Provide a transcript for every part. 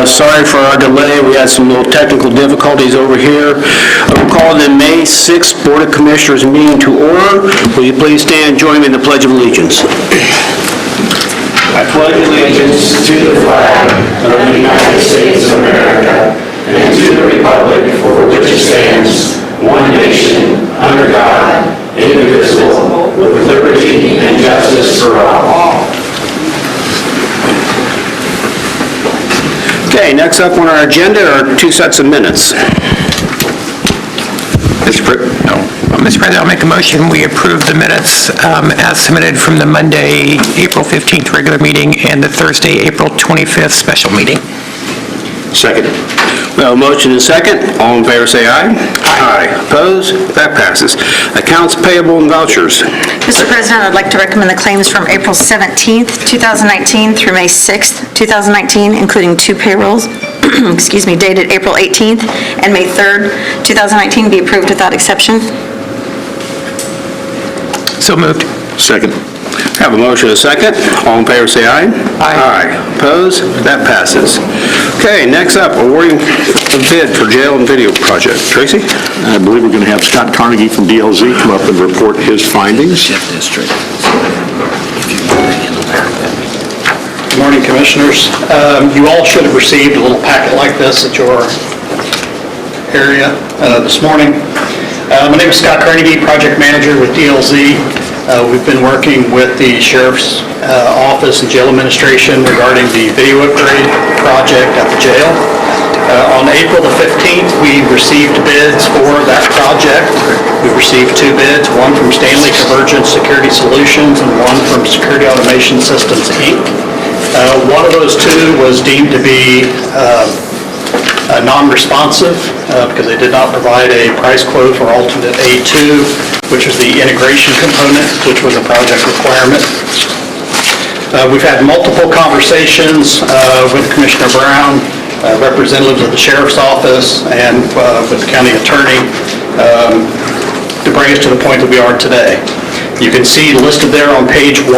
Sorry for our delay. We had some little technical difficulties over here. We'll call the May 6th Board of Commissioners meeting to order. Will you please stand and join me in the Pledge of Allegiance? I pledge allegiance to the flag of the United States of America and to the republic for which it stands, one nation, under God, indivisible, with liberty and justice for all. Okay, next up on our agenda are two sets of minutes. Mr. President, I'll make a motion. We approve the minutes as submitted from the Monday, April 15th regular meeting and the Thursday, April 25th special meeting. Second. We have a motion and second. All in favor say aye. Aye. Opposed? That passes. Accounts payable and vouchers. Mr. President, I'd like to recommend the claims from April 17th, 2019 through May 6th, 2019, including two payrolls, dated April 18th and May 3rd, 2019, be approved without exception. So moved. Second. Have a motion and a second. All in favor say aye. Aye. Opposed? That passes. Okay, next up, awarding a bid for jail and video project. Tracy? I believe we're going to have Scott Carnegie from DLZ come up and report his findings. Good morning, Commissioners. You all should have received a little packet like this at your area this morning. My name is Scott Carnegie, Project Manager with DLZ. We've been working with the Sheriff's Office and Jail Administration regarding the video upgrade project at the jail. On April the 15th, we received bids for that project. We received two bids, one from Stanley Convergence Security Solutions and one from Security Automation Systems, Inc. One of those two was deemed to be non-responsive because they did not provide a price quote for alternate A2, which was the integration component, which was a project requirement. We've had multiple conversations with Commissioner Brown, representatives of the Sheriff's Office, and with the County Attorney to bring us to the point that we are today. You can see listed there on page 1,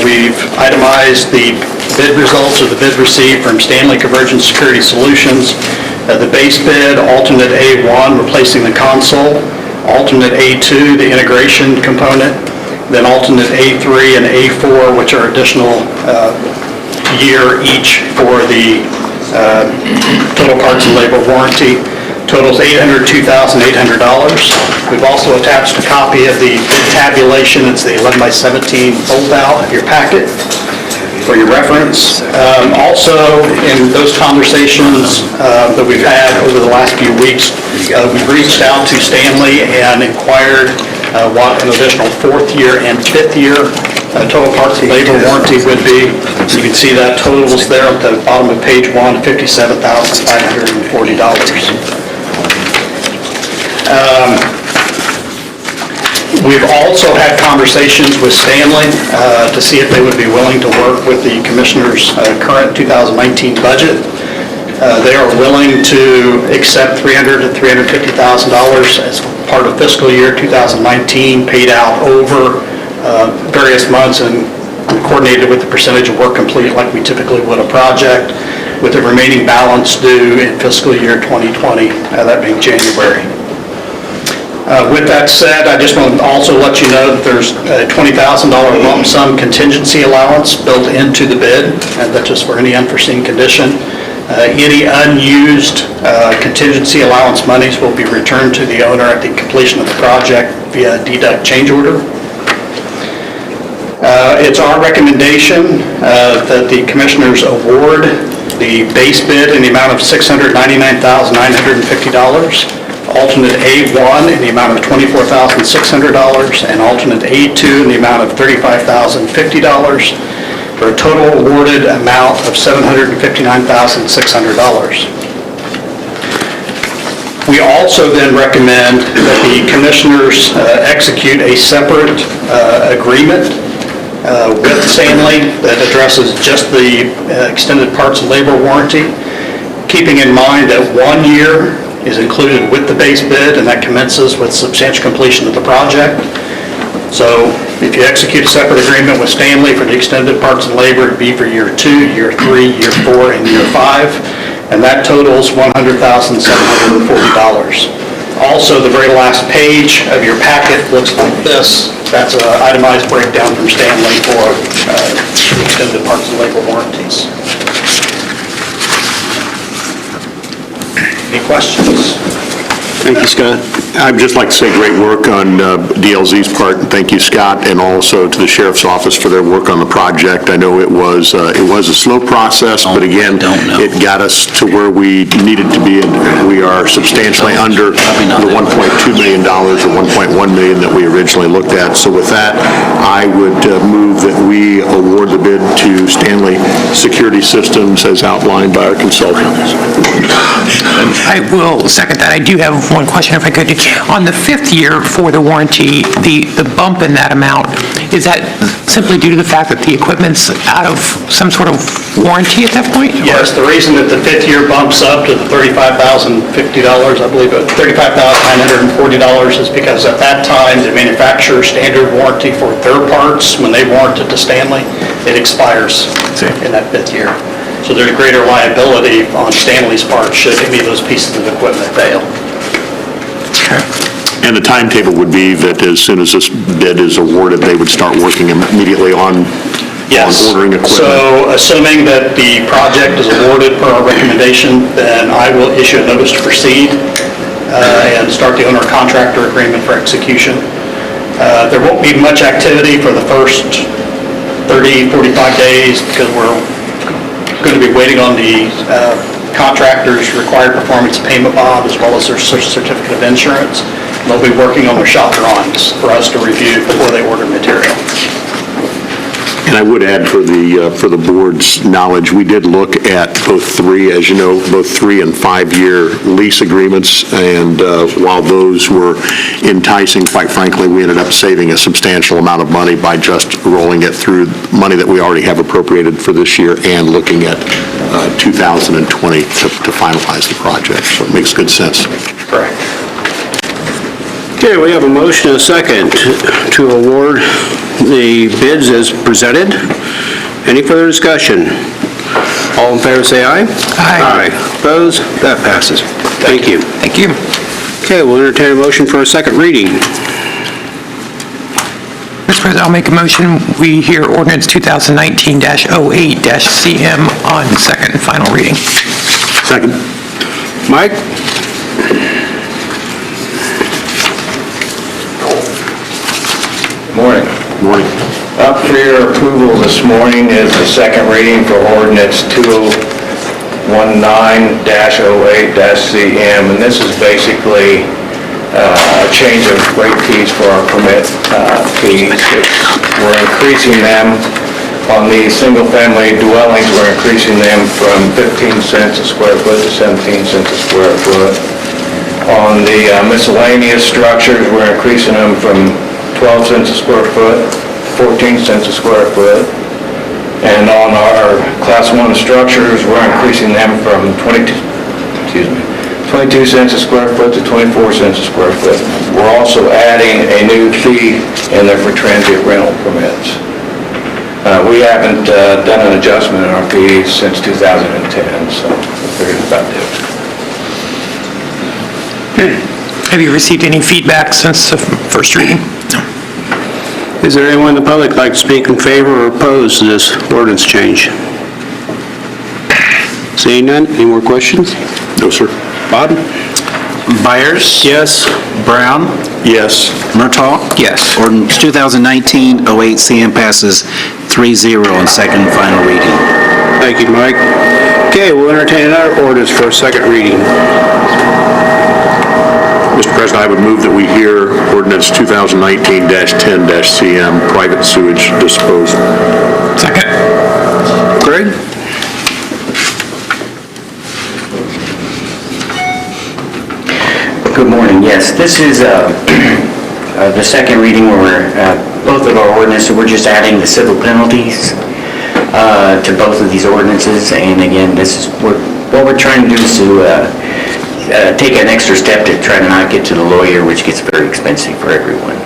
we've itemized the bid results or the bid received from Stanley Convergence Security Solutions. The base bid, alternate A1, replacing the console, alternate A2, the integration component, then alternate A3 and A4, which are additional year each for the total parts and labor warranty. Totals $802,800. We've also attached a copy of the bid tabulation. It's the 11 by 17 fold-out of your packet for your reference. Also, in those conversations that we've had over the last few weeks, we've reached out to Stanley and inquired what an additional 4th year and 5th year total parts and labor warranty would be. You can see that totals there at the bottom of page 1, $57,540. We've also had conversations with Stanley to see if they would be willing to work with the Commissioner's current 2019 budget. They are willing to accept $300,000 to $350,000 as part of fiscal year 2019, paid out over various months and coordinated with the percentage of work complete like we typically would a project, with the remaining balance due in fiscal year 2020, that being January. With that said, I just want to also let you know that there's a $20,000 lump sum contingency allowance built into the bid, and that's just for any unforeseen condition. Any unused contingency allowance monies will be returned to the owner at the completion of the project via deduct change order. It's our recommendation that the Commissioners award the base bid in the amount of $699,950, alternate A1 in the amount of $24,600, and alternate A2 in the amount of $35,050, for a total awarded amount of $759,600. We also then recommend that the Commissioners execute a separate agreement with Stanley that addresses just the extended parts and labor warranty, keeping in mind that 1 year is included with the base bid, and that commences with substantial completion of the project. So If you execute a separate agreement with Stanley for the extended parts and labor, it'd be for year 2, year 3, year 4, and year 5, and that totals $100,740. Also, the very last page of your packet looks like this. That's an itemized breakdown from Stanley for extended parts and labor warranties. Any questions? Thank you, Scott. I'd just like to say great work on DLZ's part, and thank you, Scott, and also to the Sheriff's Office for their work on the project. I know it was a slow process, but again, it got us to where we needed to be, and we are substantially under the $1.2 million or $1.1 million that we originally looked at. So with that, I would move that we award the bid to Stanley Security Systems as outlined by our consultants. I will second that. I do have one question, if I could. On the 5th year for the warranty, the bump in that amount, is that simply due to the fact that the equipment's out of some sort of warranty at that point? Yes, the reason that the 5th year bumps up to the $35,050, I believe, $35,940 is because at that time, the manufacturer's standard warranty for their parts, when they warrant it to Stanley, it expires in that 5th year. So there's greater liability on Stanley's part should any of those pieces of equipment fail. And the timetable would be that as soon as this bid is awarded, they would start working immediately on ordering equipment. So assuming that the project is awarded per our recommendation, then I will issue a notice to proceed and start the owner-contractor agreement for execution. There won't be much activity for the first 30, 45 days because we're going to be waiting on the contractor's required performance payment bond as well as their certificate of insurance. They'll be working on their shop drawings for us to review before they order material. And I would add for the board's knowledge, we did look at both 3 and 5-year lease agreements, and while those were enticing, quite frankly, we ended up saving a substantial amount of money by just rolling it through money that we already have appropriated for this year and looking at 2020 to finalize the project. So it makes good sense. Correct. Okay, we have a motion and a second to award the bids as presented. Any further discussion? All in favor, say aye. Aye. Opposed? That passes. Thank you. Thank you. Okay, we'll entertain a motion for a second reading. Mr. President, I'll make a motion. We hear ordinance 2019-08-CM on second and final reading. Second. Mike? Morning. Morning. Up for your approval this morning is the second reading for ordinance 2019-08-CM, and this is basically a change of rate fees for our permit fees. We're increasing them on the single-family dwellings. We're increasing them from 15 cents a square foot to 17 cents a square foot. On the miscellaneous structures, we're increasing them from 12 cents a square foot, 14 cents a square foot. And on our Class 1 structures, we're increasing them from 22 cents a square foot to 24 cents a square foot. We're also adding a new fee in there for transient rental permits. We haven't done an adjustment in our fees since 2010, so I figured it's about due. Have you received any feedback since the first reading? Is there anyone in the public who'd like to speak in favor or oppose to this ordinance change? Seeing none, any more questions? No, sir. Bob? Byers? Yes. Brown? Yes. Murtaugh? Yes. Ordinance 2019-08-CM passes 3-0 on second and final reading. Thank you, Mike. Okay, we'll entertain another ordinance for a second reading. Mr. President, I would move that we hear ordinance 2019-10-CM, private sewage disposal. Second. Greg? Good morning. Yes, this is the second reading where we're, both of our ordinances, we're just adding the civil penalties to both of these ordinances. And again, this is what we're trying to do is to take an extra step to try to not get to the lawyer, which gets very expensive for everyone.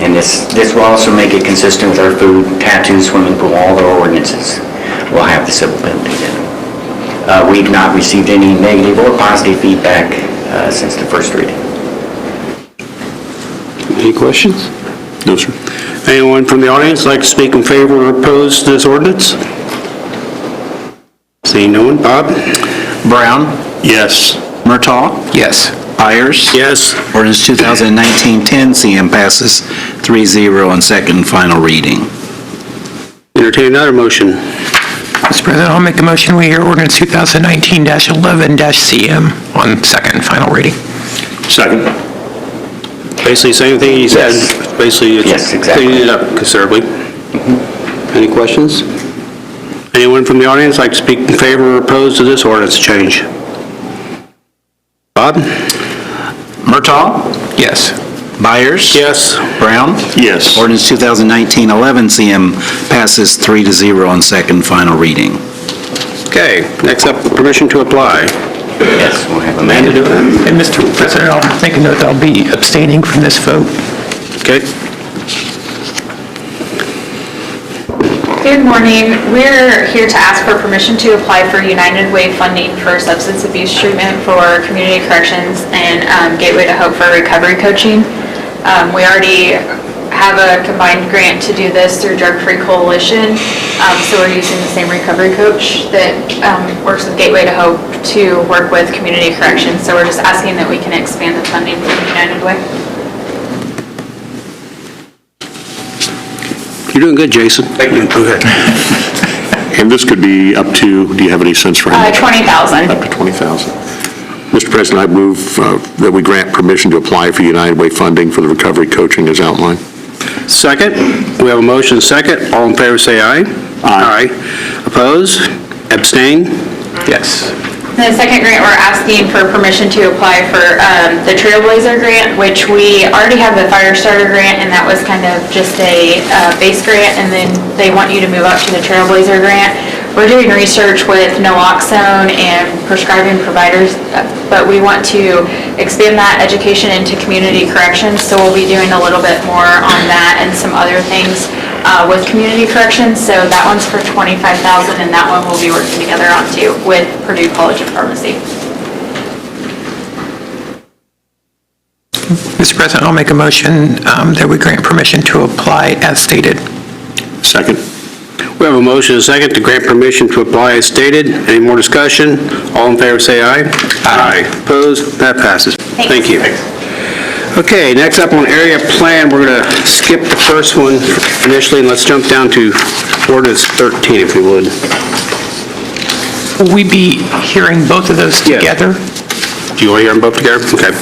And this will also make it consistent with our food, tattoo, swimming pool, all our ordinances will have the civil penalties in them. We've not received any negative or positive feedback since the first reading. Any questions? No, sir. Anyone from the audience like to speak in favor or oppose this ordinance? Seeing no one. Bob? Brown. Yes. Murtaugh. Yes. Byers. Yes. Ordinance 2019-10 CM passes 3-0 on second and final reading. Entertain another motion. Mr. President, I'll make a motion, we hear ordinance 2019-11-CM on second and final reading. Second. Basically, same thing he said. Yes. Basically, it's Yes, exactly. cleaning it up considerably. Any questions? Anyone from the audience like to speak in favor or oppose to this ordinance change? Bob? Murtaugh. Yes. Byers. Yes. Brown. Yes. Ordinance 2019-11 CM passes 3-0 on second and final reading. Okay, next up, permission to apply. Yes, we'll have Amanda Amanda. do that? And Mr. President, I'll make a note that I'll be abstaining from this vote. Okay. Good morning. We're here to ask for permission to apply for United Way funding for substance abuse treatment for community corrections and Gateway to Hope for recovery coaching. We already have a combined grant to do this through Drug Free Coalition, so we're using the same recovery coach that works with Gateway to Hope to work with community corrections. So we're just asking that we can expand the funding for United Way. You're doing good, Jason. Thank you. Go ahead. And this could be up to, do you have any sense for how much? 20,000. Up to 20,000. Mr. President, I move that we grant permission to apply for United Way funding for the recovery coaching as outlined. Second, we have a motion second. All in favor, say aye. Aye. Oppose? Abstain? Yes. The second grant, we're asking for permission to apply for the Trailblazer grant, which we already have the Firestarter grant, and that was kind of just a base grant, and then they want you to move up to the Trailblazer grant. We're doing research with naloxone and prescribing providers, but we want to expand that education into community corrections, so we'll be doing a little bit more on that and some other things with community corrections. So that one's for $25,000, and that one we'll be working together on too with Purdue College of Pharmacy. Mr. President, I'll make a motion that we grant permission to apply as stated. Second. We have a motion and a second to grant permission to apply as stated. Any more discussion? All in favor, say aye. Aye. Opposed? That passes. Thank you. Okay, next up on area plan, we're going to skip the first one initially, and let's jump down to ordinance 13, if we would. Will we be hearing both of those Yes. together? Do you want to hear them both together? Okay. Okay.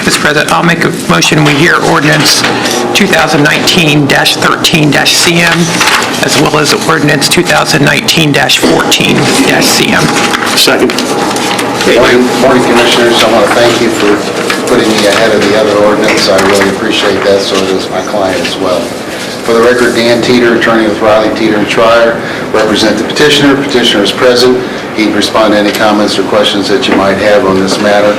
Mr. President, I'll make a motion, we hear ordinance 2019-13-CM, as well as ordinance 2019-14-CM. Second. Morning, Commissioners. I want to thank you for putting me ahead of the other ordinance. I really appreciate that, so does my client as well. For the record, Dan Teeter, attorney with Riley, Teeter and Trier, represent the petitioner. Petitioner is present. He'd respond to any comments or questions that you might have on this matter.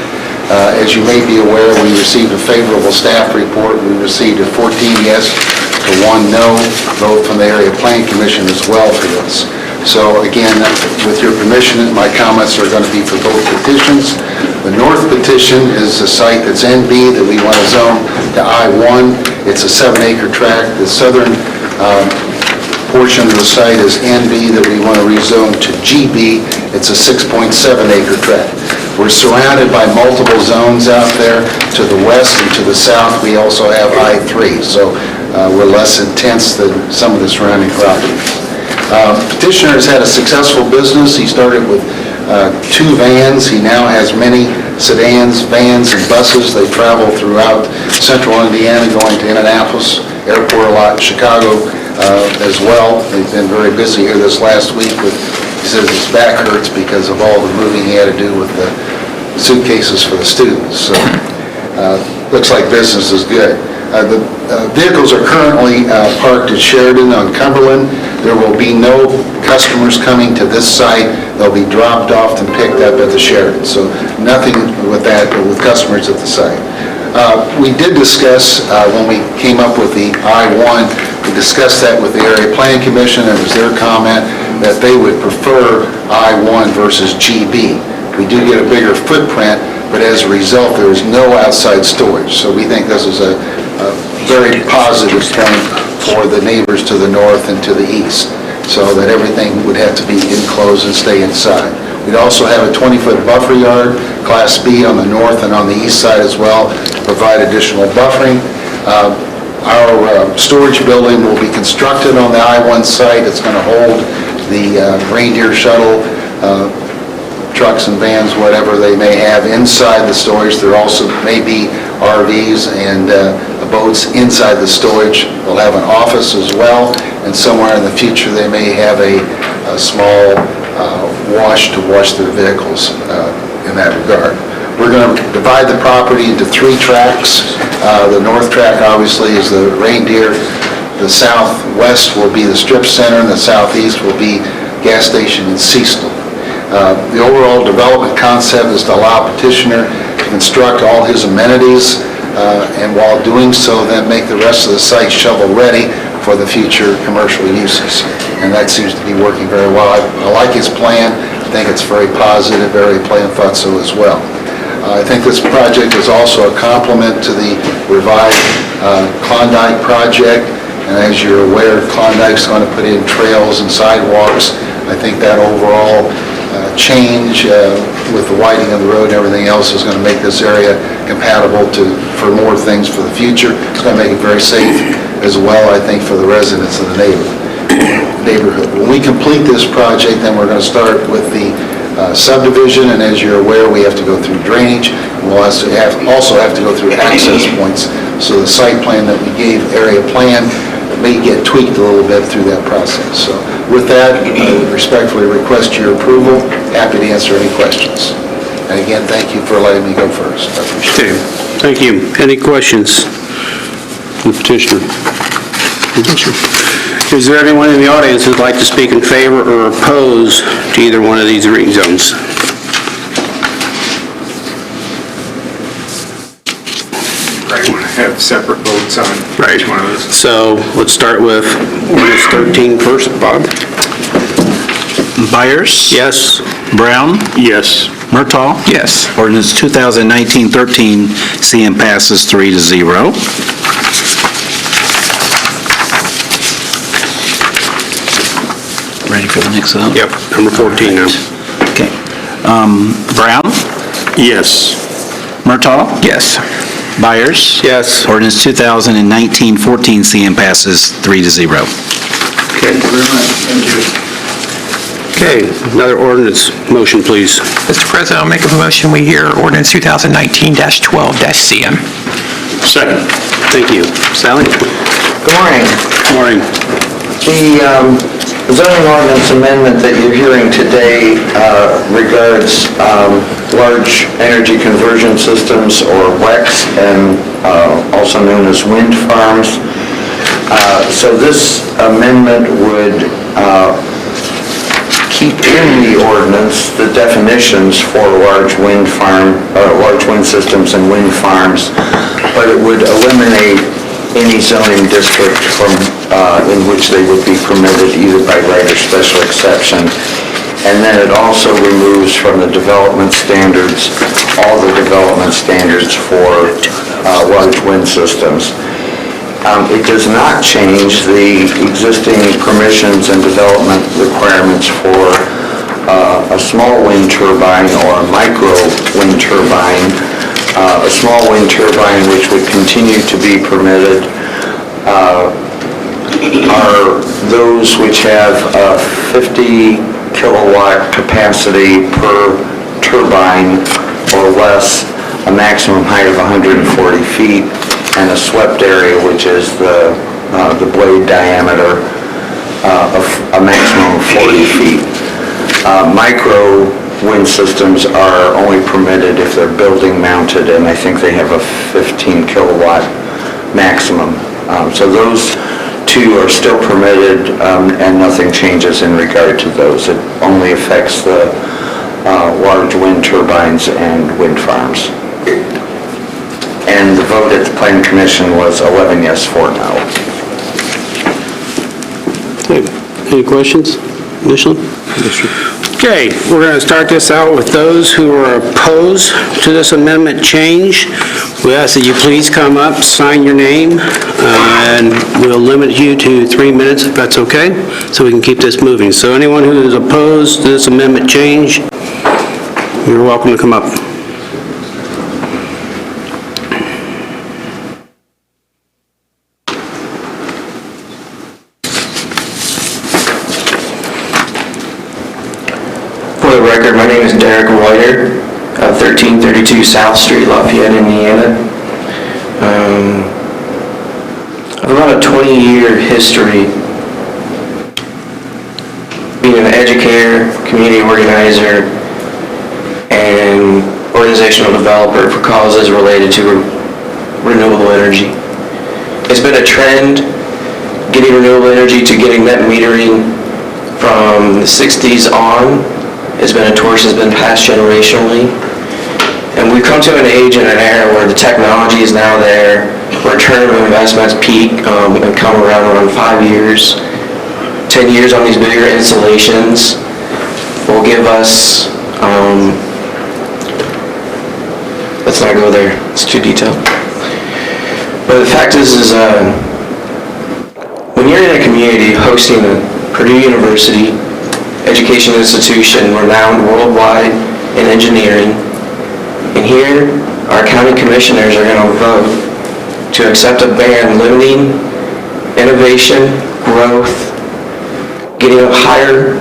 As you may be aware, we received a favorable staff report. We received a 14 yes to 1 no vote from the Area Planning Commission as well for this. So again, with your permission, my comments are going to be for both petitions. The north petition is a site that's NB that we want to zone to I-1. It's a 7-acre tract. The southern portion of the site is NB that we want to rezone to GB. It's a 6.7-acre tract. We're surrounded by multiple zones out there. To the west and to the south, we also have I-3. So we're less intense than some of the surrounding properties. Petitioner has had a successful business. He started with 2 vans. He now has many sedans, vans, and buses. They travel throughout central Indiana, going to Indianapolis Airport a lot, Chicago as well. They've been very busy here this last week with, he says his back hurts because of all the moving he had to do with the suitcases for the students. So looks like business is good. The vehicles are currently parked at Sheridan on Cumberland. There will be no customers coming to this site. They'll be dropped off and picked up at the Sheridan. So nothing with that, but with customers at the site. We did discuss, when we came up with the I-1, we discussed that with the Area Plan Commission, and it was their comment that they would prefer I-1 versus GB. We do get a bigger footprint, but as a result, there is no outside storage. So we think this is a very positive point for the neighbors to the north and to the east, so that everything would have to be enclosed and stay inside. We'd also have a 20-foot buffer yard, Class B on the north and on the east side as well, to provide additional buffering. Our storage building will be constructed on the I-1 site. It's going to hold the reindeer shuttle, trucks and vans, whatever they may have inside the storage. There also may be RVs and boats inside the storage. We'll have an office as well, and somewhere in the future they may have a small wash to wash their vehicles in that regard. We're going to divide the property into 3 tracks. The north track obviously is the reindeer. The southwest will be the strip center, and the southeast will be gas station and C-store. The overall development concept is to allow petitioner to construct all his amenities, and while doing so, then make the rest of the site shovel-ready for the future commercial uses. And that seems to be working very well. I like his plan. I think it's very positive. Area Plan thought so as well. I think this project is also a complement to the revived Klondike project. And as you're aware, Klondike's going to put in trails and sidewalks. I think that overall change with the widening of the road and everything else is going to make this area compatible for more things for the future. It's going to make it very safe as well, I think, for the residents of the neighborhood. When we complete this project, then we're going to start with the subdivision, and as you're aware, we have to go through drainage. We'll also have to go through access points. So the site plan that we gave Area Plan may get tweaked a little bit through that process. So with that, I would respectfully request your approval. Happy to answer any questions. And again, thank you for letting me go first. I appreciate it. Okay, thank you. Any questions? The petitioner. Is there anyone in the audience who'd like to speak in favor or oppose to either one of these reading zones? Right, want to have separate votes on each one of those. So let's start with ordinance 13 first, Bob. Byers? Yes? Brown? Yes. Murtaugh? Yes. Ordinance 2019-13, CM passes 3-0. Ready for the next zone? Yep, number 14 now. Okay. Brown? Yes. Murtaugh? Yes. Byers? Yes. Ordinance 2019-14, CM passes 3-0. Okay. Thank you very much. Thank you. Okay, another ordinance motion, please. Mr. President, I'll make a motion, we hear ordinance 2019-12-CM. Second. Thank you. Sally? Good morning. Good morning. The zoning ordinance amendment that you're hearing today regards large energy conversion systems, or WECs, and also known as wind farms. So this amendment would keep in the ordinance the definitions for large wind systems and wind farms, but it would eliminate any zoning district from in which they would be permitted either by right or special exception. And then it also removes from the development standards all the development standards for large wind systems. It does not change the existing permissions and development requirements for a small wind turbine or a micro wind turbine. A small wind turbine, which would continue to be permitted, are those which have a 50 kilowatt capacity per turbine or less, a maximum height of 140 feet, and a swept area, which is the blade diameter of a maximum of 40 feet. Micro wind systems are only permitted if they're building mounted, and I think they have a 15 kilowatt maximum. So those two are still permitted, and nothing changes in regard to those. It only affects the large wind turbines and wind farms. And the vote at the planning commission was 11 yes, 4 no. Okay. Any questions initially? Okay, we're going to start this out with those who are opposed to this amendment change. We ask that you please come up, sign your name, and we'll limit you to 3 minutes if that's okay, so we can keep this moving. So anyone who is opposed to this amendment change, you're welcome to come up. For the record, my name is Derek Reuter, 1332 South Street, Lafayette, Indiana. I've about a 20-year history being an educator, community organizer, and organizational developer for causes related to renewable energy. It's been a trend getting renewable energy to getting net metering from the 60s on. It's been a torch that's been passed generationally. And we've come to an age and an era where the technology is now there, where return on investments peak and come around 5 years. 10 years on these bigger installations will give us, let's not go there, it's too detailed. But the fact is when you're in a community hosting a Purdue University education institution renowned worldwide in engineering, and here our county commissioners are going to vote to accept a ban limiting innovation, growth, getting a higher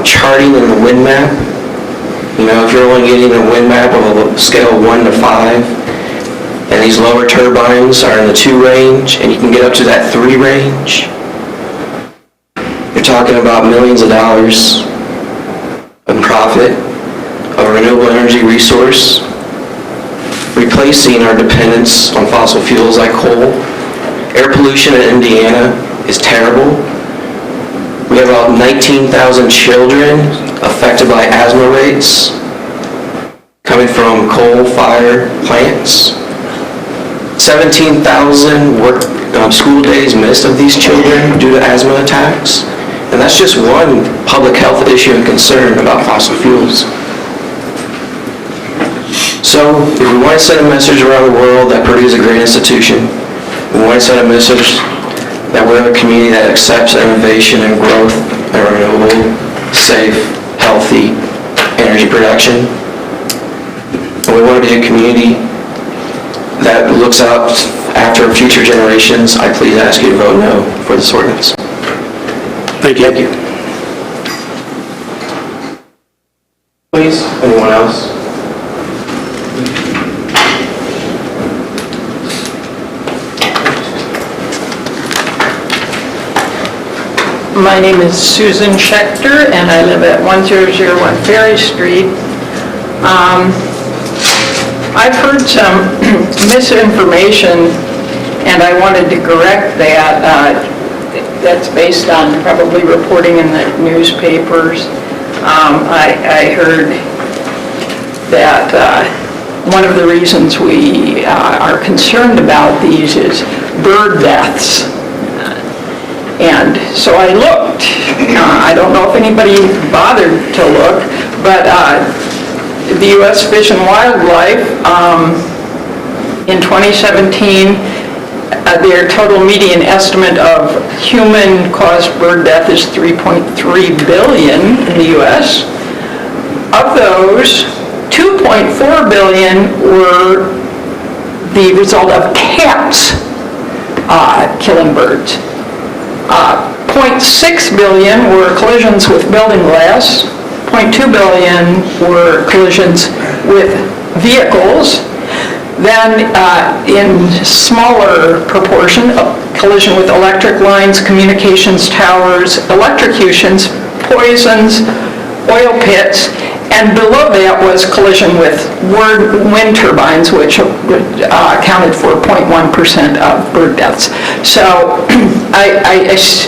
charting in the wind map. You know, if you're only getting a wind map of a scale of 1 to 5, and these lower turbines are in the 2 range, and you can get up to that 3 range, you're talking about millions of dollars in profit of a renewable energy resource, replacing our dependence on fossil fuels like coal. Air pollution in Indiana is terrible. We have about 19,000 children affected by asthma rates coming from coal-fired plants. 17,000 school days missed of these children due to asthma attacks. And that's just one public health issue and concern about fossil fuels. So if we want to send a message around the world that Purdue is a great institution, we want to send a message that we're a community that accepts innovation and growth and renewable, safe, healthy energy production. And we want to be a community that looks out after future generations. I please ask you to vote no for this ordinance. Thank you. Thank you. Please, anyone else? My name is Susan Schechter, and I live at 1001 Ferry Street. I've heard some misinformation, and I wanted to correct that. That's based on probably reporting in the newspapers. I heard that one of the reasons we are concerned about these is bird deaths. And so I looked. I don't know if anybody bothered to look, but the U.S. Fish and Wildlife in 2017, their total median estimate of human-caused bird death is 3.3 billion in the U.S. Of those, 2.4 billion were the result of cats killing birds. 0.6 billion were collisions with building glass. 0.2 billion were collisions with vehicles. Then in smaller proportion, a collision with electric lines, communications towers, electrocutions, poisons, oil pits, and below that was collision with wind turbines, which accounted for 0.1% of bird deaths. So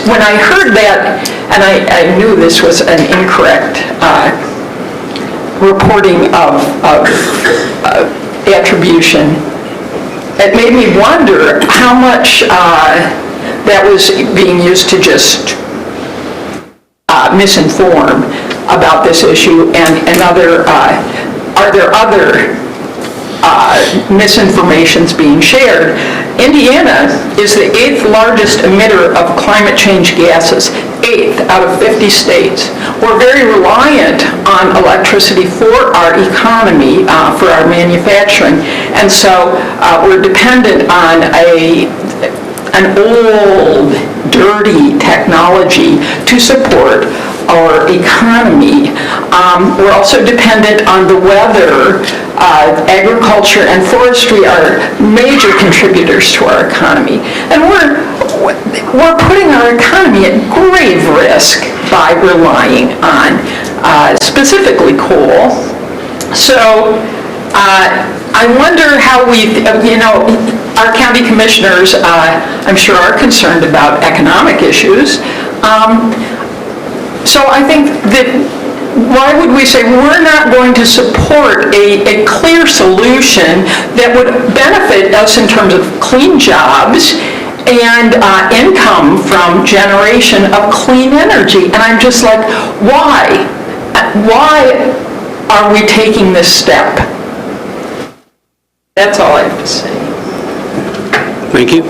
when I heard that, and I knew this was an incorrect reporting of attribution, it made me wonder how much that was being used to just misinform about this issue, and other, are there other misinformations being shared? Indiana is the 8th largest emitter of climate change gases, 8th out of 50 states. We're very reliant on electricity for our economy, for our manufacturing, and so we're dependent on an old, dirty technology to support our economy. We're also dependent on the weather. Agriculture and forestry are major contributors to our economy. And we're putting our economy at grave risk by relying on specifically coal. So I wonder how our county commissioners, I'm sure, are concerned about economic issues. So I think that why would we say we're not going to support a clear solution that would benefit us in terms of clean jobs and income from generation of clean energy? And I'm just like, why? Why are we taking this step? That's all I have to say. Thank you.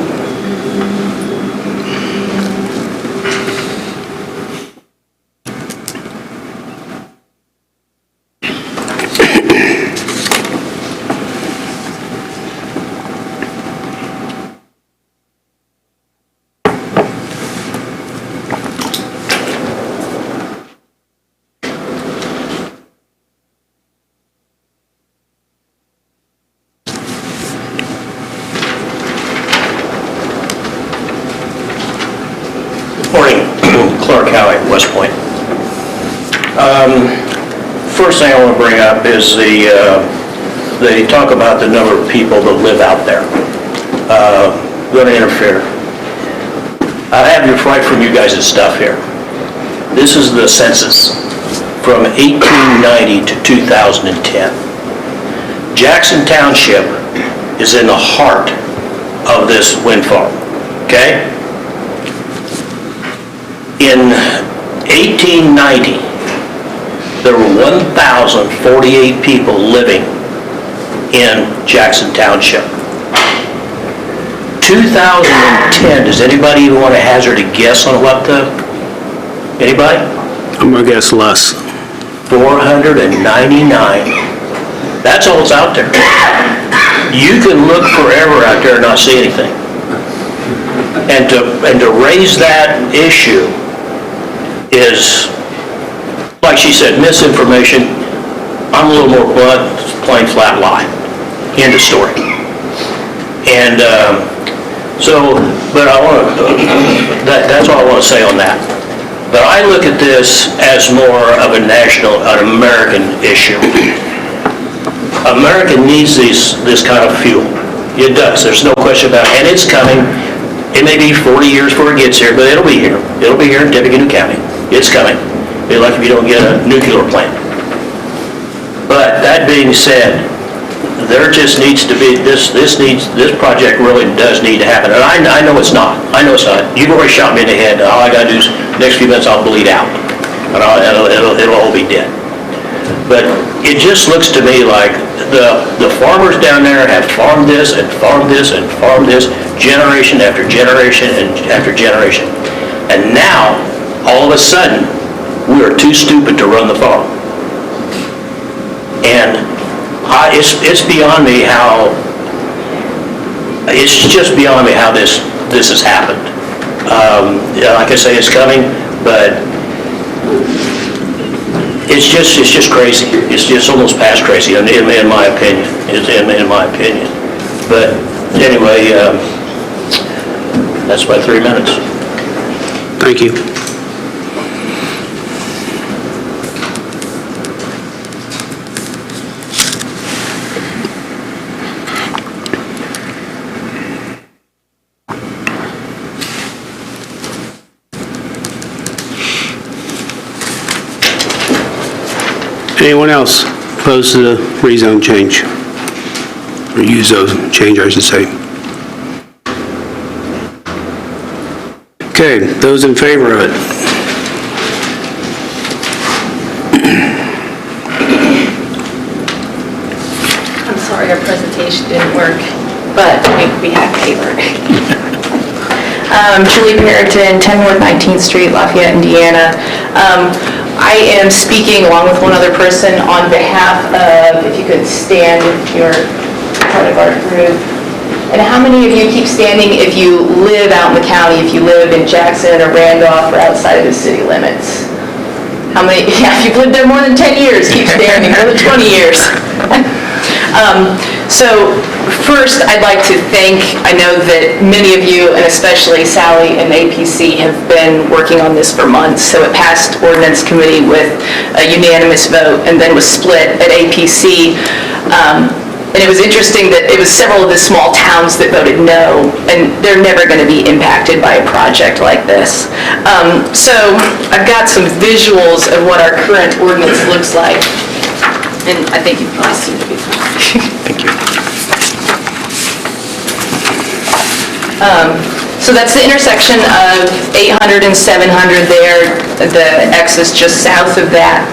Morning, Clark Howe, West Point. First thing I want to bring up is they talk about the number of people that live out there. Going to interfere. I have right from you guys' stuff here. This is the census from 1890 to 2010. Jackson Township is in the heart of this wind farm, okay? In 1890, there were 1,048 people living in Jackson Township. 2010, does anybody even want to hazard a guess on what anybody? I'm going to guess less. 499. That's all that's out there. You can look forever out there and not see anything. And to raise that issue is, like she said, misinformation. I'm a little more blunt, plain flat lie. End of story. And but I want to, that's all I want to say on that. But I look at this as more of an American issue. America needs this kind of fuel. It does, there's no question about it, and it's coming. It may be 40 years before it gets here, but it'll be here. It'll be here in Tippecanoe County. It's coming. It'll be like if you don't get a nuclear plant. But that being said, there just needs to be, this project really does need to happen. And I know it's not. I know it's not. You've already shot me in the head. All I got to do is, next few minutes, I'll bleed out. And it'll all be dead. But it just looks to me like the farmers down there have farmed this and farmed this and farmed this generation after generation and after generation. And now, all of a sudden, we are too stupid to run the farm. And it's beyond me how, it's just beyond me how this has happened. Like I say, it's coming, but it's just crazy. It's just almost past crazy, in my opinion. In my opinion. But anyway, that's my 3 minutes. Thank you. Anyone else opposed to the rezone change? Or use those change, I should say. Okay, those in favor of it? I'm sorry, our presentation didn't work, but we have paper. Julie Perriton, 10 North 19th Street, Lafayette, Indiana. I am speaking along with one other person on behalf of, if you could stand, if you're part of our group. And how many of you keep standing if you live out in the county, if you live in Jackson or Randolph or outside of the city limits? How many, yeah, if you've lived there more than 10 years, keep standing, more than 20 years. So first, I'd like to thank, I know that many of you, and especially Sally and APC, have been working on this for months. So it passed ordinance committee with a unanimous vote and then was split at APC. And it was interesting that it was several of the small towns that voted no, and they're never going to be impacted by a project like this. So I've got some visuals of what our current ordinance looks like. And I think you've probably seen it before. Thank you. So that's the intersection of 800 and 700 there. The X is just south of that.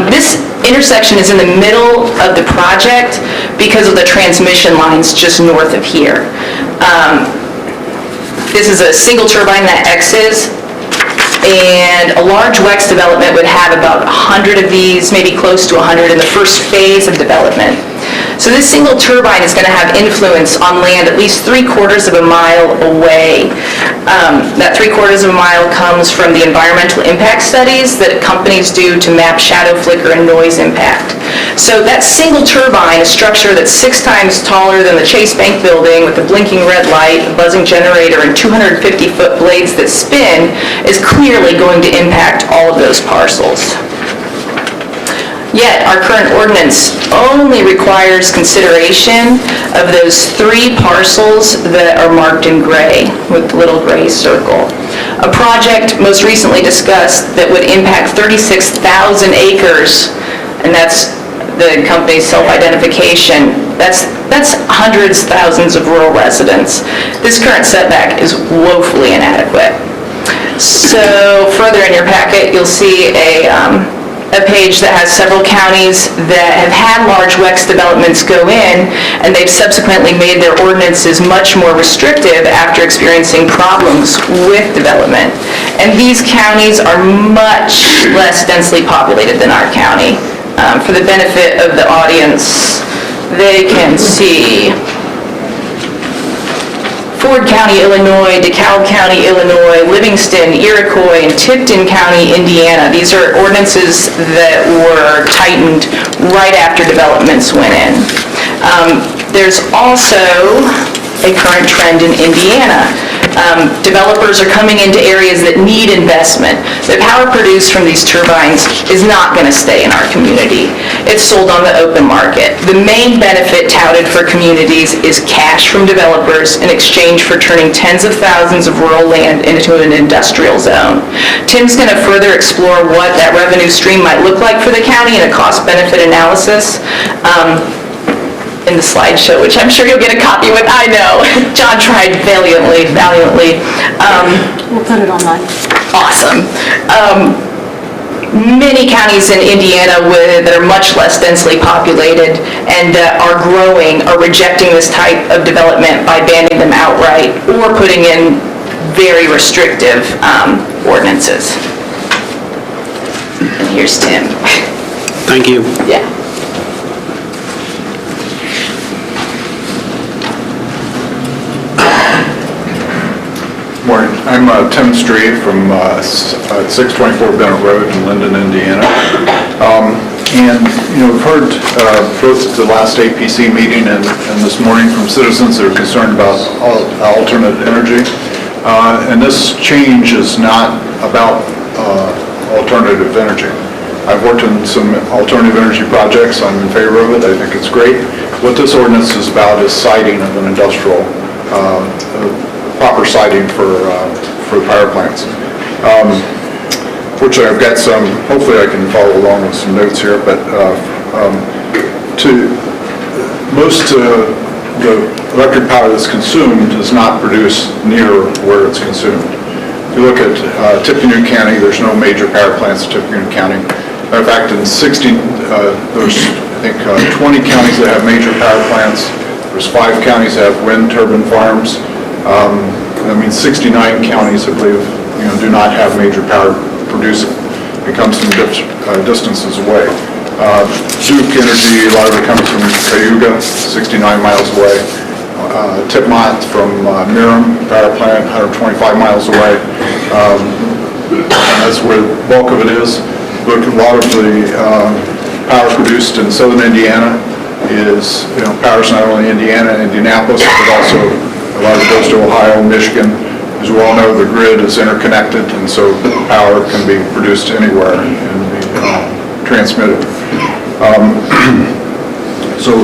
This intersection is in the middle of the project because of the transmission lines just north of here. This is a single turbine, that X is. And a large WEX development would have about 100 of these, maybe close to 100 in the first phase of development. So this single turbine is going to have influence on land at least 3/4 of a mile away. That 3/4 of a mile comes from the environmental impact studies that companies do to map shadow, flicker, and noise impact. So that single turbine, a structure that's 6 times taller than the Chase Bank building with a blinking red light, a buzzing generator, and 250-foot blades that spin, is clearly going to impact all of those parcels. Yet, our current ordinance only requires consideration of those 3 parcels that are marked in gray with the little gray circle. A project most recently discussed that would impact 36,000 acres, and that's the company's self-identification. That's hundreds, thousands of rural residents. This current setback is woefully inadequate. So further in your packet, you'll see a page that has several counties that have had large WEX developments go in, and they've subsequently made their ordinances much more restrictive after experiencing problems with development. And these counties are much less densely populated than our county. For the benefit of the audience, they can see Ford County, Illinois, DeKalb County, Illinois, Livingston, Iroquois, and Tipton County, Indiana. These are ordinances that were tightened right after developments went in. There's also a current trend in Indiana. Developers are coming into areas that need investment. The power produced from these turbines is not going to stay in our community. It's sold on the open market. The main benefit touted for communities is cash from developers in exchange for turning tens of thousands of rural land into an industrial zone. Tim's going to further explore what that revenue stream might look like for the county in a cost-benefit analysis. In the slideshow, which I'm sure you'll get a copy with. I know. John tried valiantly. We'll put it online. Awesome. Many counties in Indiana that are much less densely populated and are growing are rejecting this type of development by banning them outright or putting in very restrictive ordinances. And here's Tim. Thank you. Yeah. Morning. I'm Tim Street from 624 Bennett Road in Linden, Indiana. And, we've heard both the last APC meeting and this morning from citizens that are concerned about alternate energy. And this change is not about alternative energy. I've worked in some alternative energy projects. I'm in favor of it. I think it's great. What this ordinance is about is siting of an industrial proper siting for power plants. Fortunately, I've got some, hopefully I can follow along with some notes here, but the electric power that's consumed is not produced near where it's consumed. if you look at Tippecanoe County, there's no major power plants in Tippecanoe County. Matter of fact, in 60, there's, I think, 20 counties that have major power plants. There's 5 counties that have wind turbine farms. I mean, 69 counties, I believe, do not have major power producing. It comes from distances away. Duke Energy, a lot of it comes from Cayuga, 69 miles away. Tippecanoe from Miram power plant, 125 miles away. And that's where the bulk of it is. Look, a lot of the power produced in southern Indiana is, powers not only Indiana and Indianapolis, but also a lot of it goes to Ohio, Michigan. As we all know, the grid is interconnected, and so power can be produced anywhere and be transmitted. So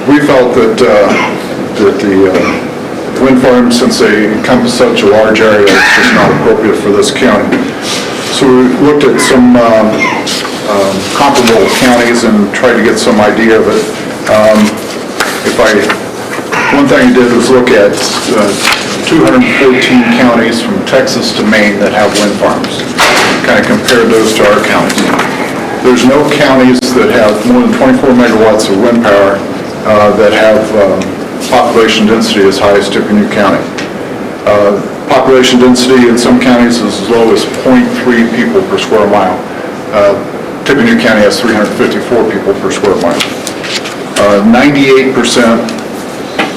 we felt that the wind farms, since they encompass such a large area, it's just not appropriate for this county. So we looked at some comparable counties and tried to get some idea of it. One thing I did was look at 214 counties from Texas to Maine that have wind farms, kind of compared those to our counties. There's no counties that have more than 24 megawatts of wind power that have population density as high as Tippecanoe County. Population density in some counties is as low as 0.3 people per square mile. Tippecanoe County has 354 people per square mile. 98%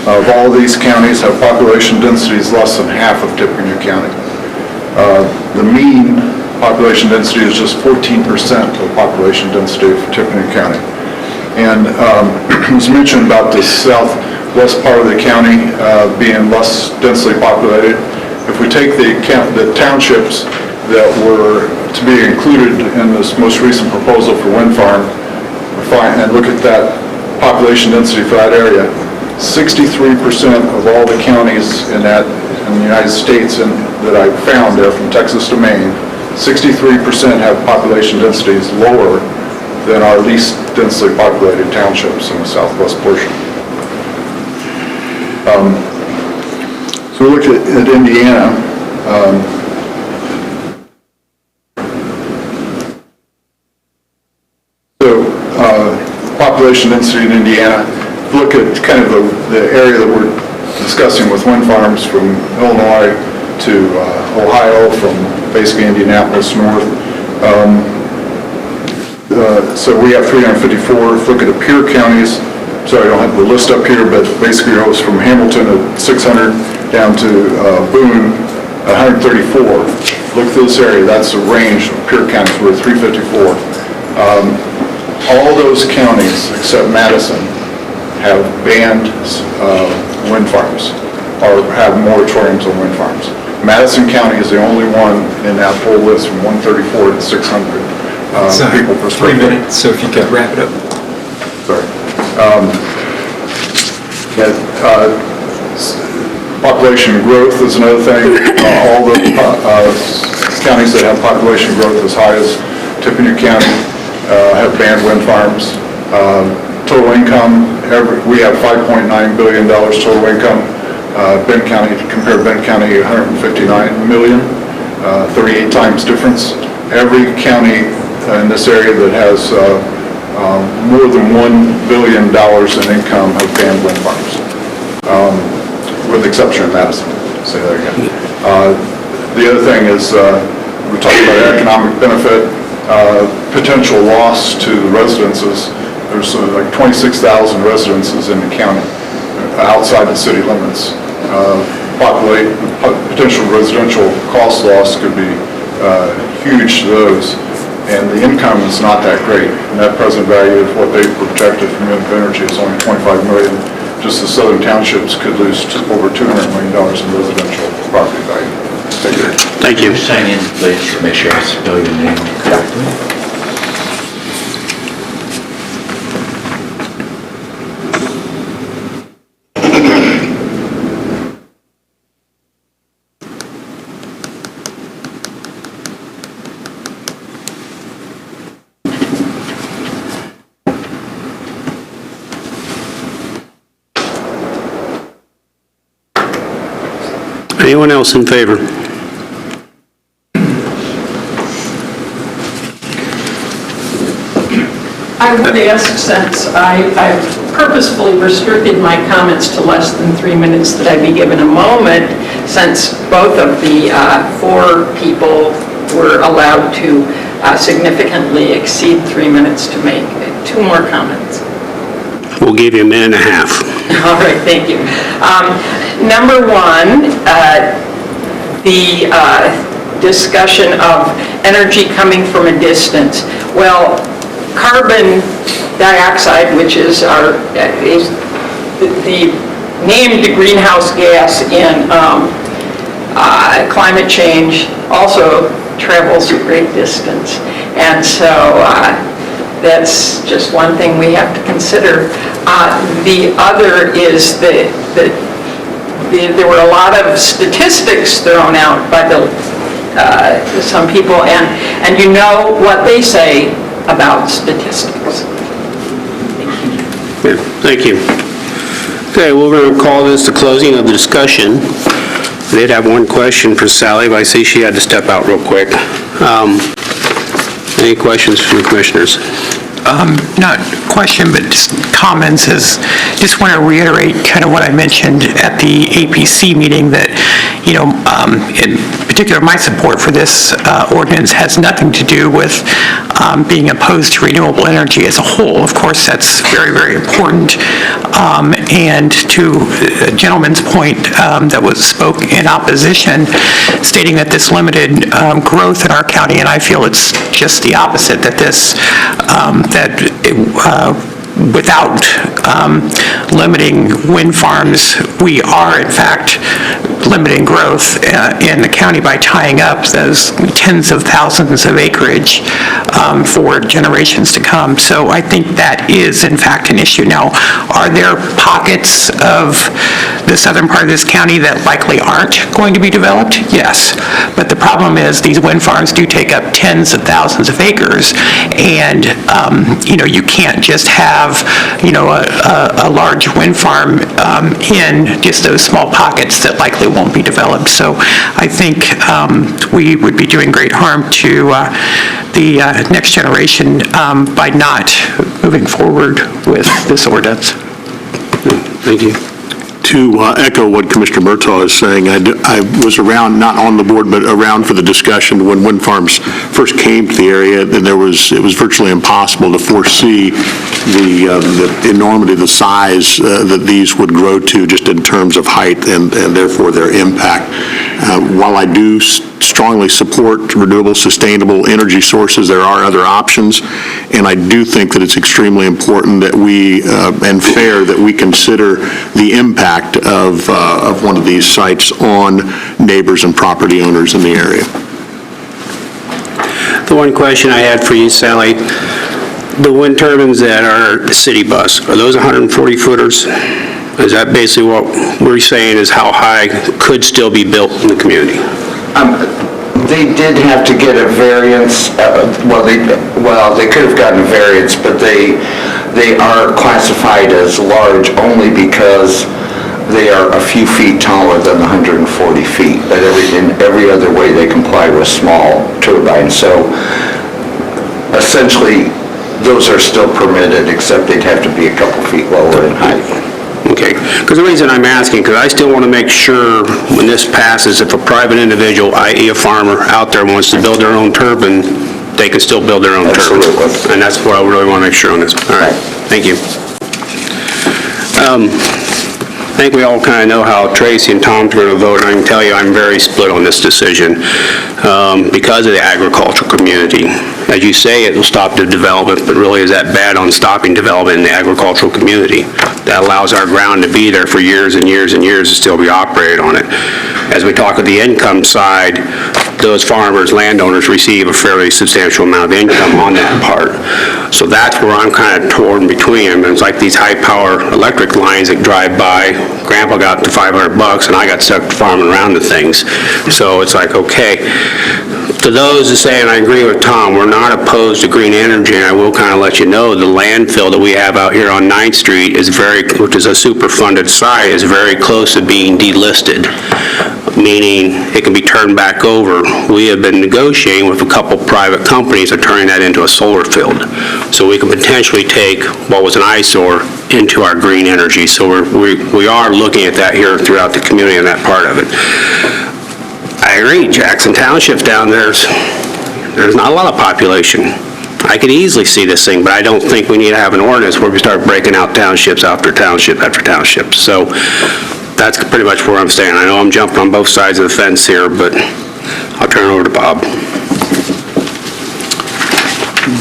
of all these counties have population densities less than half of Tippecanoe County. The mean population density is just 14% of population density for Tippecanoe County. And it was mentioned about the southwest part of the county being less densely populated. If we take the townships that were to be included in this most recent proposal for wind farm, and look at that population density for that area, 63% of all the counties in the United States that I found there from Texas to Maine, 63% have population densities lower than our least densely populated townships in the southwest portion. So we looked at Indiana. Population density in Indiana. Look at kind of the area that we're discussing with wind farms from Illinois to Ohio, from basically Indianapolis north. So we have 354. Look at the peer counties. Sorry, I don't have the list up here, but basically it goes from Hamilton at 600 down to Boone, 134. Look at this area. That's the range of peer counties. We're at 354. All those counties except Madison have banned wind farms or have moratoriums on wind farms. Madison County is the only one in that whole list from 134 to 600 people per square foot. 3 minutes, so if you could wrap it up. Sorry. Population growth is another thing. All the counties that have population growth as high as Tippecanoe County have banned wind farms. Total income, we have $5.9 billion total income. Benton County, compare Benton County, $159 million, 38 times difference. Every county in this area that has more than $1 billion in income have banned wind farms, with the exception of Madison. Say that again. The other thing is, we talked about economic benefit. Potential loss to the residences. There's like 26,000 residences in the county outside the city limits. Potential residential cost loss could be huge to those, and the income is not that great. Net present value of what they projected from Energy is only $25 million. Just the southern townships could lose over $200 million in residential property value. Thank you. Sign in, please, make sure I spell your name correctly. Anyone else in favor? I would ask, since I've purposefully restricted my comments to less than 3 minutes, that I be given a moment, since both of the four people were allowed to significantly exceed 3 minutes to make 2 more comments. We'll give you a minute and a half. All right, thank you. Number one, the discussion of energy coming from a distance. Well, carbon dioxide, which is the named greenhouse gas in climate change, also travels a great distance. And so that's just one thing we have to consider. The other is that there were a lot of statistics thrown out by some people, and you know what they say about statistics. Yeah, thank you. Okay, we're going to call this the closing of the discussion. I did have one question for Sally, but I see she had to step out real quick. Any questions from the commissioners? Not question, but just comments. Just want to reiterate kind of what I mentioned at the APC meeting, that, in particular, my support for this ordinance has nothing to do with being opposed to renewable energy as a whole. Of course, that's very, very important. And to a gentleman's point that spoke in opposition, stating that this limited growth in our county, and I feel it's just the opposite, that without limiting wind farms, we are in fact limiting growth in the county by tying up those tens of thousands of acreage for generations to come. So I think that is in fact an issue. Now, are there pockets of the southern part of this county that likely aren't going to be developed? Yes. But the problem is these wind farms do take up tens of thousands of acres, and you can't just have a large wind farm in just those small pockets that likely won't be developed. So I think we would be doing great harm to the next generation by not moving forward with this ordinance. Thank you. To echo what Commissioner Murtaugh is saying, I was around, not on the board, but around for the discussion when wind farms first came to the area, and it was virtually impossible to foresee the enormity, the size that these would grow to just in terms of height and therefore their impact. While I do strongly support renewable, sustainable energy sources, there are other options, and I do think that it's extremely important that we, and fair, that we consider the impact of one of these sites on neighbors and property owners in the area. The one question I had for you, Sally, the wind turbines that are city bus, are those 140 footers? Is that basically what we're saying is how high could still be built in the community? They did have to get a variance, they could have gotten a variance, but they are classified as large only because they are a few feet taller than the 140 feet, but in every other way they comply with small turbines. So essentially, those are still permitted, except they'd have to be a couple feet lower in height. Okay, because the reason I'm asking, because I still want to make sure when this passes, if a private individual, i.e. a farmer out there wants to build their own turbine, they can still build their own turbine. And that's what I really want to make sure on this. All right, thank you. I think we all kind of know how Tracy and Tom's going to vote, and I can tell you I'm very split on this decision because of the agricultural community. As you say, it will stop the development, but really is that bad on stopping development in the agricultural community? That allows our ground to be there for years and years and years to still be operated on it. As we talk of the income side, those farmers, landowners receive a fairly substantial amount of income on that part. So that's where I'm kind of torn between them. It's like these high-power electric lines that drive by. Grandpa got to $500 and I got stuck farming around the things. So it's like, okay. To those that say, and I agree with Tom, we're not opposed to green energy, and I will kind of let you know the landfill that we have out here on 9th Street is which is a super funded site, is very close to being delisted. meaning it can be turned back over. We have been negotiating with a couple private companies of turning that into a solar field. So we can potentially take what was an eyesore into our green energy. So we are looking at that here throughout the community and that part of it. I agree, Jackson Township's down there's not a lot of population. I could easily see this thing, but I don't think we need to have an ordinance where we start breaking out townships after township after township. So that's pretty much where I'm staying. I know I'm jumping on both sides of the fence here, but I'll turn it over to Bob.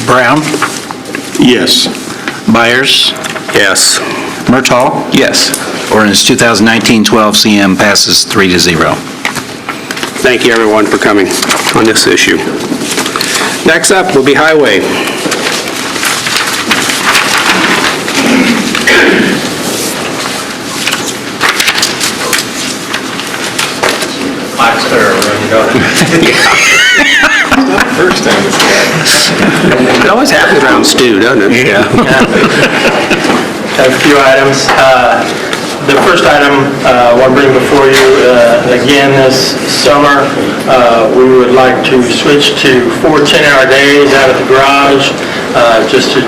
Brown? Yes. Myers? Yes. Murtaugh? Yes. Ordinance 2019-12 CM passes 3-0. Thank you, everyone, for coming on this issue. Next up will be Highway. Mike's there, you got it. First time it's It always happens around Stu, doesn't it? Yeah. Have a few items. The first item I want to bring before you, again this summer, we would like to switch to 4 10-hour days out of the garage, just to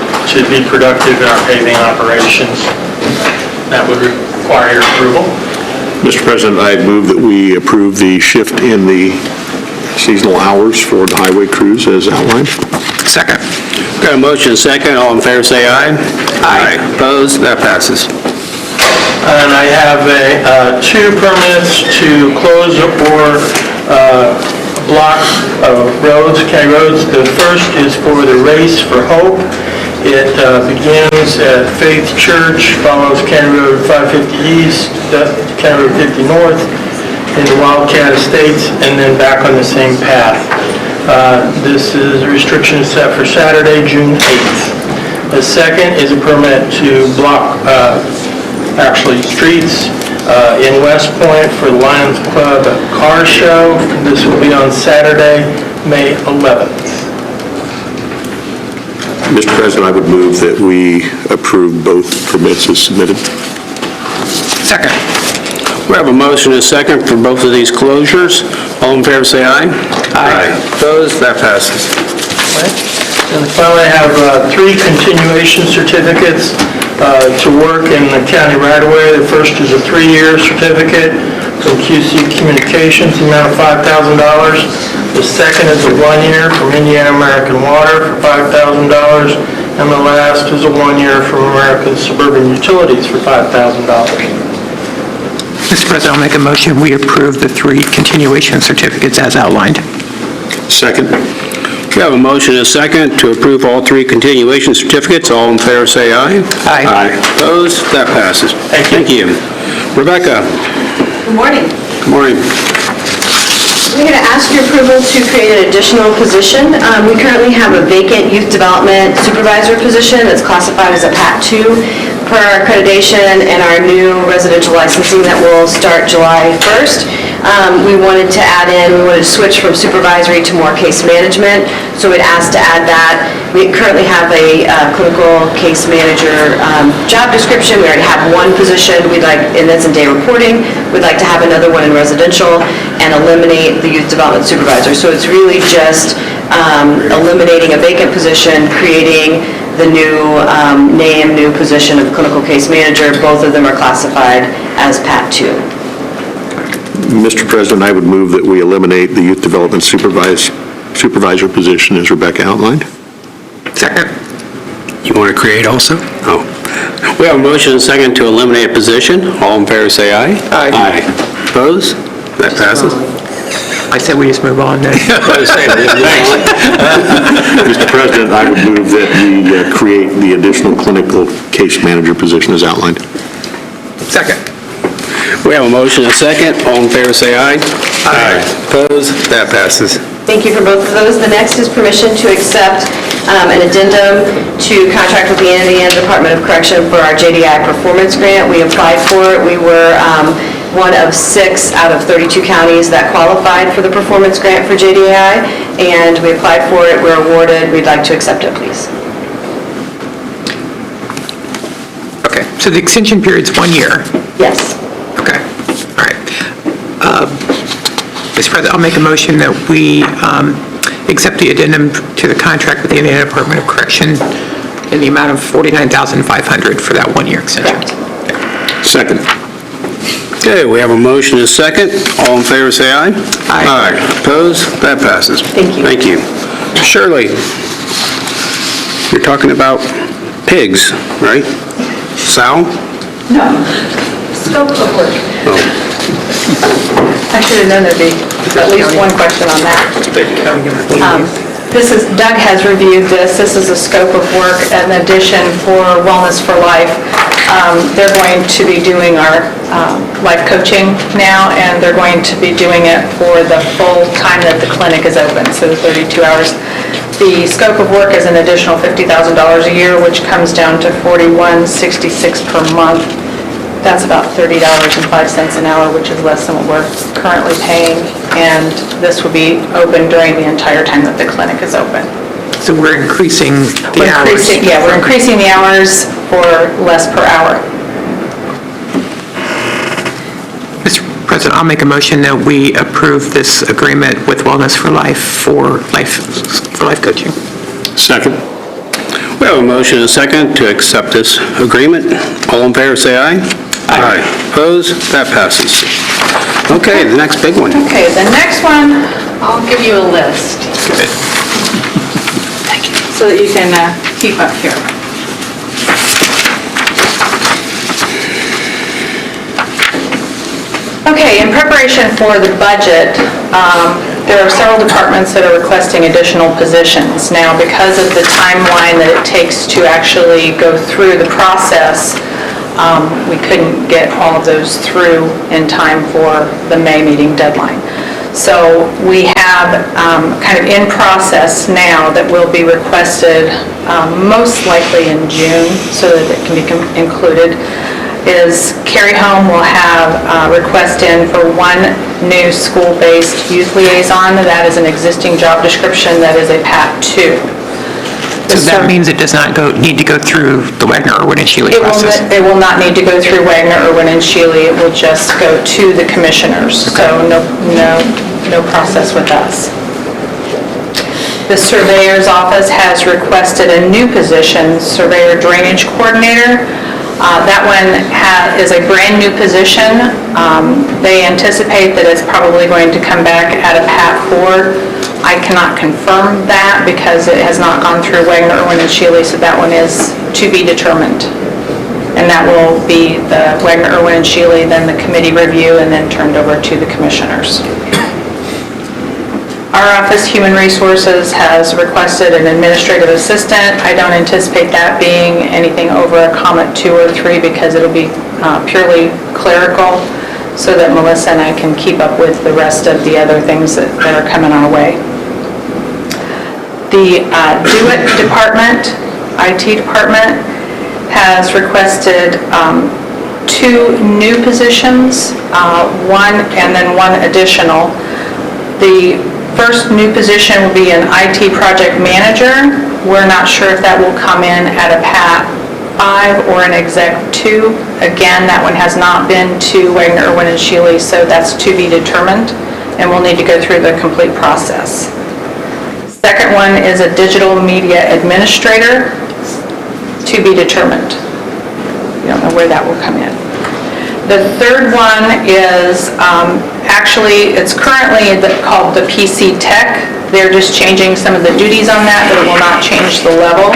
be productive in our paving operations. That would require your approval. Mr. President, I move that we approve the shift in the seasonal hours for the highway crews as outlined. Second. Got a motion and a second. All in favor, say aye. Aye. Opposed? That passes. And I have two permits to close or block roads, county roads. The first is for the Race for Hope. It begins at Faith Church, follows County Road 550 East, County Road 50 North, into Wildcat Estates, and then back on the same path. This is a restriction set for Saturday, June 8th. The second is a permit to block streets in West Point for the Lions Club car show. This will be on Saturday, May 11th. Mr. President, I would move that we approve both permits as submitted. Second. We have a motion and a second for both of these closures. All in favor, say aye. Aye. Opposed? That passes. And finally, I have 3 continuation certificates to work in the county right-of-way. The first is a 3-year certificate from QC Communications, the amount of $5,000. The second is a 1-year from Indiana American Water for $5,000. And the last is a 1-year from American Suburban Utilities for $5,000. Mr. President, I'll make a motion, we approve the 3 continuation certificates as outlined. Second. We have a motion and a second to approve all 3 continuation certificates. All in favor, say aye. Aye. Aye. Opposed? That passes. Thank you. Rebecca. Good morning. Good morning. We're going to ask your approval to create an additional position. We currently have a vacant youth development supervisor position that's classified as a PAT 2 per our accreditation and our new residential licensing that will start July 1st. We wanted to switch from supervisory to more case management, so we'd asked to add that. We currently have a clinical case manager job description. We already have one position, and that's in day reporting. We'd like to have another one in residential and eliminate the youth development supervisor. So it's really just eliminating a vacant position, creating the new new position of clinical case manager. Both of them are classified as PAT 2. Mr. President, I would move that we eliminate the youth development supervisor position as Rebecca outlined. Second. You want to create also? Oh. We have a motion and a second to eliminate a position. All in favor, say aye. Aye. Aye. Opposed? That passes. I said we just move on then. Mr. President, I would move that we create the additional clinical case manager position as outlined. Second. We have a motion and a second. All in favor, say aye. Aye. Opposed? That passes. Thank you for both of those. The next is permission to accept an addendum to contract with the Indiana Department of Correction for our JDI performance grant. We applied for it. We were one of 6 out of 32 counties that qualified for the performance grant for JDI, and we applied for it. We're awarded. We'd like to accept it, please. Okay, so the extension period's 1 year? Yes. Okay, all right. Mr. President, I'll make a motion that we accept the addendum to the contract with the Indiana Department of Correction in the amount of $49,500 for that one-year extension. Second. Okay, we have a motion and a second. All in favor, say aye. Aye. Opposed? That passes. Thank you. Thank you. Shirley, you're talking about pigs, right? Sow? No, scope of work. Oh. I should have known there'd be at least one question on that. Doug has reviewed this. This is a scope of work, an addition for Wellness for Life. They're going to be doing our life coaching now, and they're going to be doing it for the full time that the clinic is open, so 32 hours. The scope of work is an additional $50,000 a year, which comes down to $41.66 per month. That's about $30.05 an hour, which is less than what we're currently paying, and this will be open during the entire time that the clinic is open. So we're increasing the hours. We're increasing the hours for less per hour. Mr. President, I'll make a motion that we approve this agreement with Wellness for Life for life coaching. Second. We have a motion and a second to accept this agreement. All in favor, say aye. Aye. Opposed? That passes. Okay, the next big one. Okay, the next one, I'll give you a list. Good. So that you can keep up here. Okay, in preparation for the budget, there are several departments that are requesting additional positions. Now, because of the timeline that it takes to actually go through the process, we couldn't get all of those through in time for the May meeting deadline. So we have kind of in process now that will be requested most likely in June so that it can be included, is Carrie Home will have a request in for one new school-based youth liaison. That is an existing job description that is a PAT 2. So that means it does not need to go through the Wagner, Irwin, and Shealy process? It will not need to go through Wagner, Irwin, and Shealy. It will just go to the commissioners. So no process with us. The surveyor's office has requested a new position, surveyor drainage coordinator. That one is a brand-new position. They anticipate that it's probably going to come back at a PAT 4. I cannot confirm that because it has not gone through Wagner, Irwin, and Shealy, so that one is to be determined. And that will be the Wagner, Irwin, and Shealy, then the committee review, and then turned over to the commissioners. Our office, Human Resources, has requested an administrative assistant. I don't anticipate that being anything over a comma 2 or 3 because it'll be purely clerical so that Melissa and I can keep up with the rest of the other things that are coming our way. The Do-It department, IT department, has requested 2 new positions, one and then one additional. The first new position will be an IT project manager. We're not sure if that will come in at a PAT 5 or an Exec 2. Again, that one has not been to Wagner, Irwin, and Shealy, so that's to be determined, and we'll need to go through the complete process. Second one is a digital media administrator, to be determined. We don't know where that will come in. The third one is, actually, it's currently called the PC Tech. They're just changing some of the duties on that, but it will not change the level.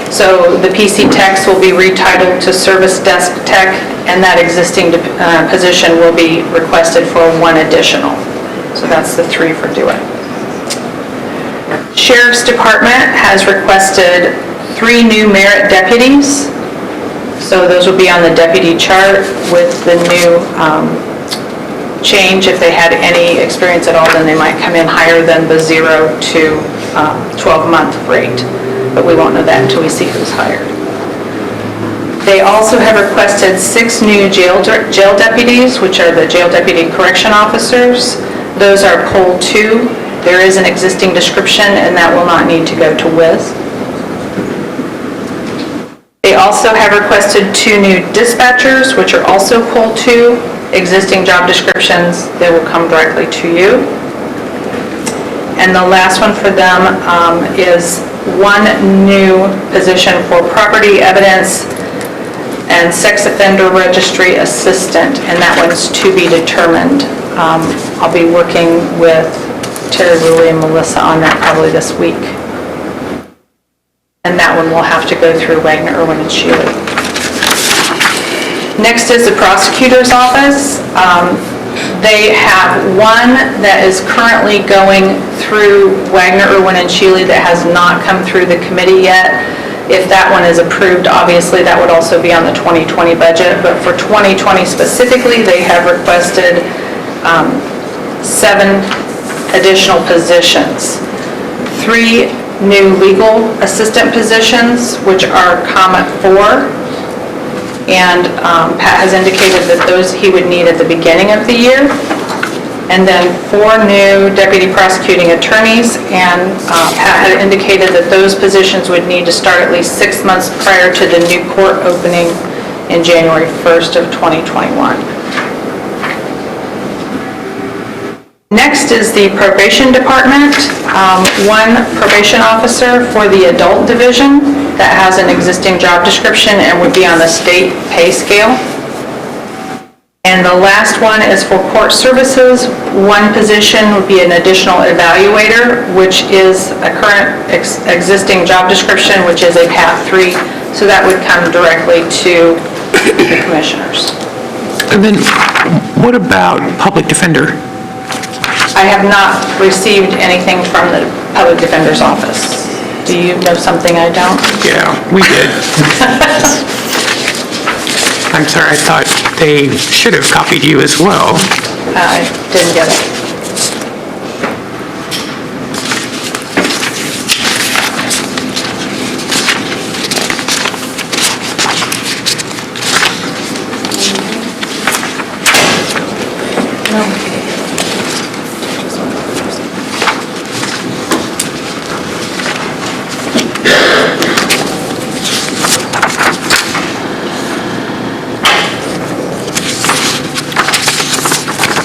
So the PC Techs will be retitled to Service Desk Tech, and that existing position will be requested for 1 additional. So that's the 3 for Do It. Sheriff's Department has requested 3 new merit deputies. So those will be on the deputy chart with the new change. If they had any experience at all, then they might come in higher than the 0 to 12-month rate. But we won't know that until we see who's hired. They also have requested 6 new jail deputies, which are the jail deputy correction officers. Those are poll 2. There is an existing description, and that will not need to go to WIS. They also have requested 2 new dispatchers, which are also poll 2. Existing job descriptions, they will come directly to you. And the last one for them is one new position for property evidence and sex offender registry assistant, and that one's to be determined. I'll be working with Terry Rulli and Melissa on that probably this week. And that one will have to go through Wagner, Irwin, and Shealy. Next is the prosecutor's office. They have one that is currently going through Wagner, Irwin, and Shealy that has not come through the committee yet. If that one is approved, obviously that would also be on the 2020 budget, but for 2020 specifically, they have requested 7 additional positions. 3 new legal assistant positions, which are at 4. And Pat has indicated that those he would need at the beginning of the year. And then 4 new deputy prosecuting attorneys, and Pat had indicated that those positions would need to start at least 6 months prior to the new court opening in January 1st of 2021. Next is the probation department. One probation officer for the adult division that has an existing job description and would be on the state pay scale. And the last one is for court services. One position would be an additional evaluator, which is a current existing job description, which is a PAT 3. So that would come directly to the commissioners. And then, what about public defender? I have not received anything from the public defender's office. Do you know something I don't? Yeah, we did. I'm sorry, I thought they should have copied you as well. I didn't get it. No.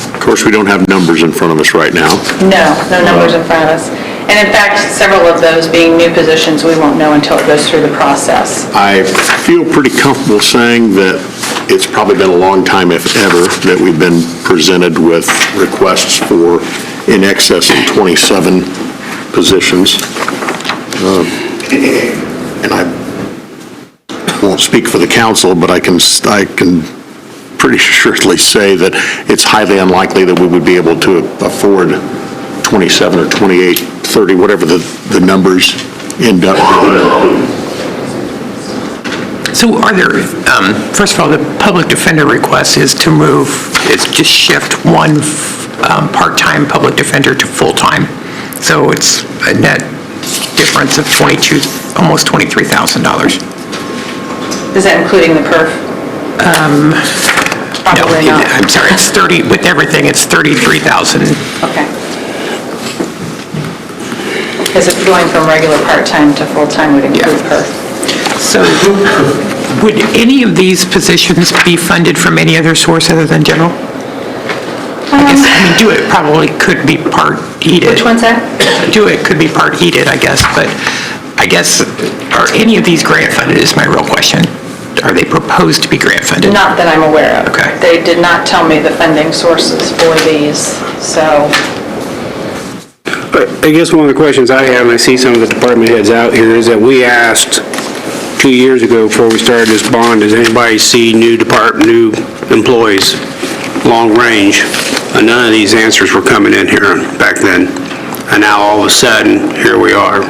Of course, we don't have numbers in front of us right now. No numbers in front of us. And in fact, several of those being new positions, we won't know until it goes through the process. I feel pretty comfortable saying that it's probably been a long time, if ever, that we've been presented with requests for in excess of 27 positions. And I won't speak for the council, but I can pretty surely say that it's highly unlikely that we would be able to afford 27 or 28, 30, whatever the numbers end up being. So are there, first of all, the public defender request is to move, it's just shift one part-time public defender to full-time. So it's a net difference of almost $23,000. Is that including the perf? Probably not. I'm sorry, it's 30, with everything, it's 33,000. Okay. Because if going from regular part-time to full-time would include perf. So would any of these positions be funded from any other source other than general? I mean, Do It probably could be part heated. Which one's that? Do It could be part heated, I guess, but I guess, are any of these grant funded is my real question. Are they proposed to be grant funded? Not that I'm aware of. Okay. They did not tell me the funding sources for these, so. But I guess one of the questions I have, and I see some of the department heads out here, is that we asked 2 years ago before we started this bond, does anybody see new employees, long range? And none of these answers were coming in here back then. And now all of a sudden, here we are.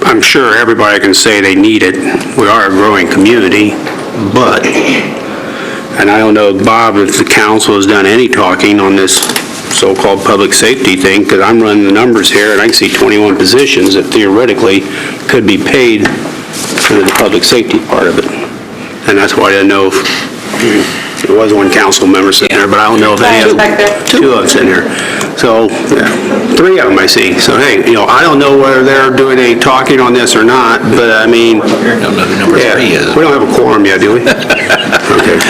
I'm sure everybody can say they need it. We are a growing community, but, and I don't know, Bob, if the council has done any talking on this so-called public safety thing, because I'm running the numbers here, and I can see 21 positions that theoretically could be paid for the public safety part of it. And that's why I didn't know if, there was one council member sitting there, but I don't know if any of them, 2 of us in here. So, 3 of them I see. So, hey, I don't know whether they're doing any talking on this or not, but I mean... I don't know who number 3 is. We don't have a quorum yet, do we? Okay.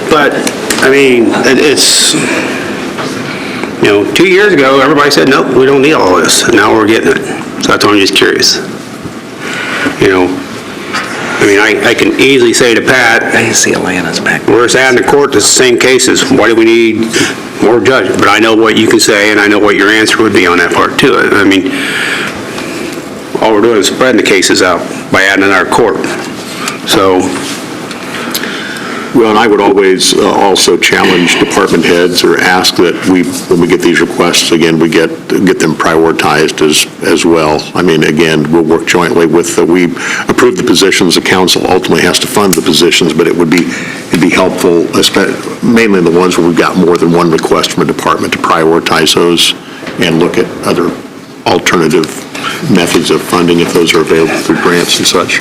But, I mean, it's... 2 years ago, everybody said, nope, we don't need all this, and now we're getting it. So that's why I'm just curious. I can easily say to Pat, I see Atlanta's back. we're just adding the court to the same cases. Why do we need more judges? But I know what you can say, and I know what your answer would be on that part, too. All we're doing is spreading the cases out by adding another court. So, Well, and I would always also challenge department heads or ask that when we get these requests, again, we get them prioritized as well. Again, we'll work jointly with, we approve the positions, the council ultimately has to fund the positions, but it'd be helpful, mainly the ones where we've got more than one request from a department, to prioritize those and look at other alternative methods of funding if those are available through grants and such.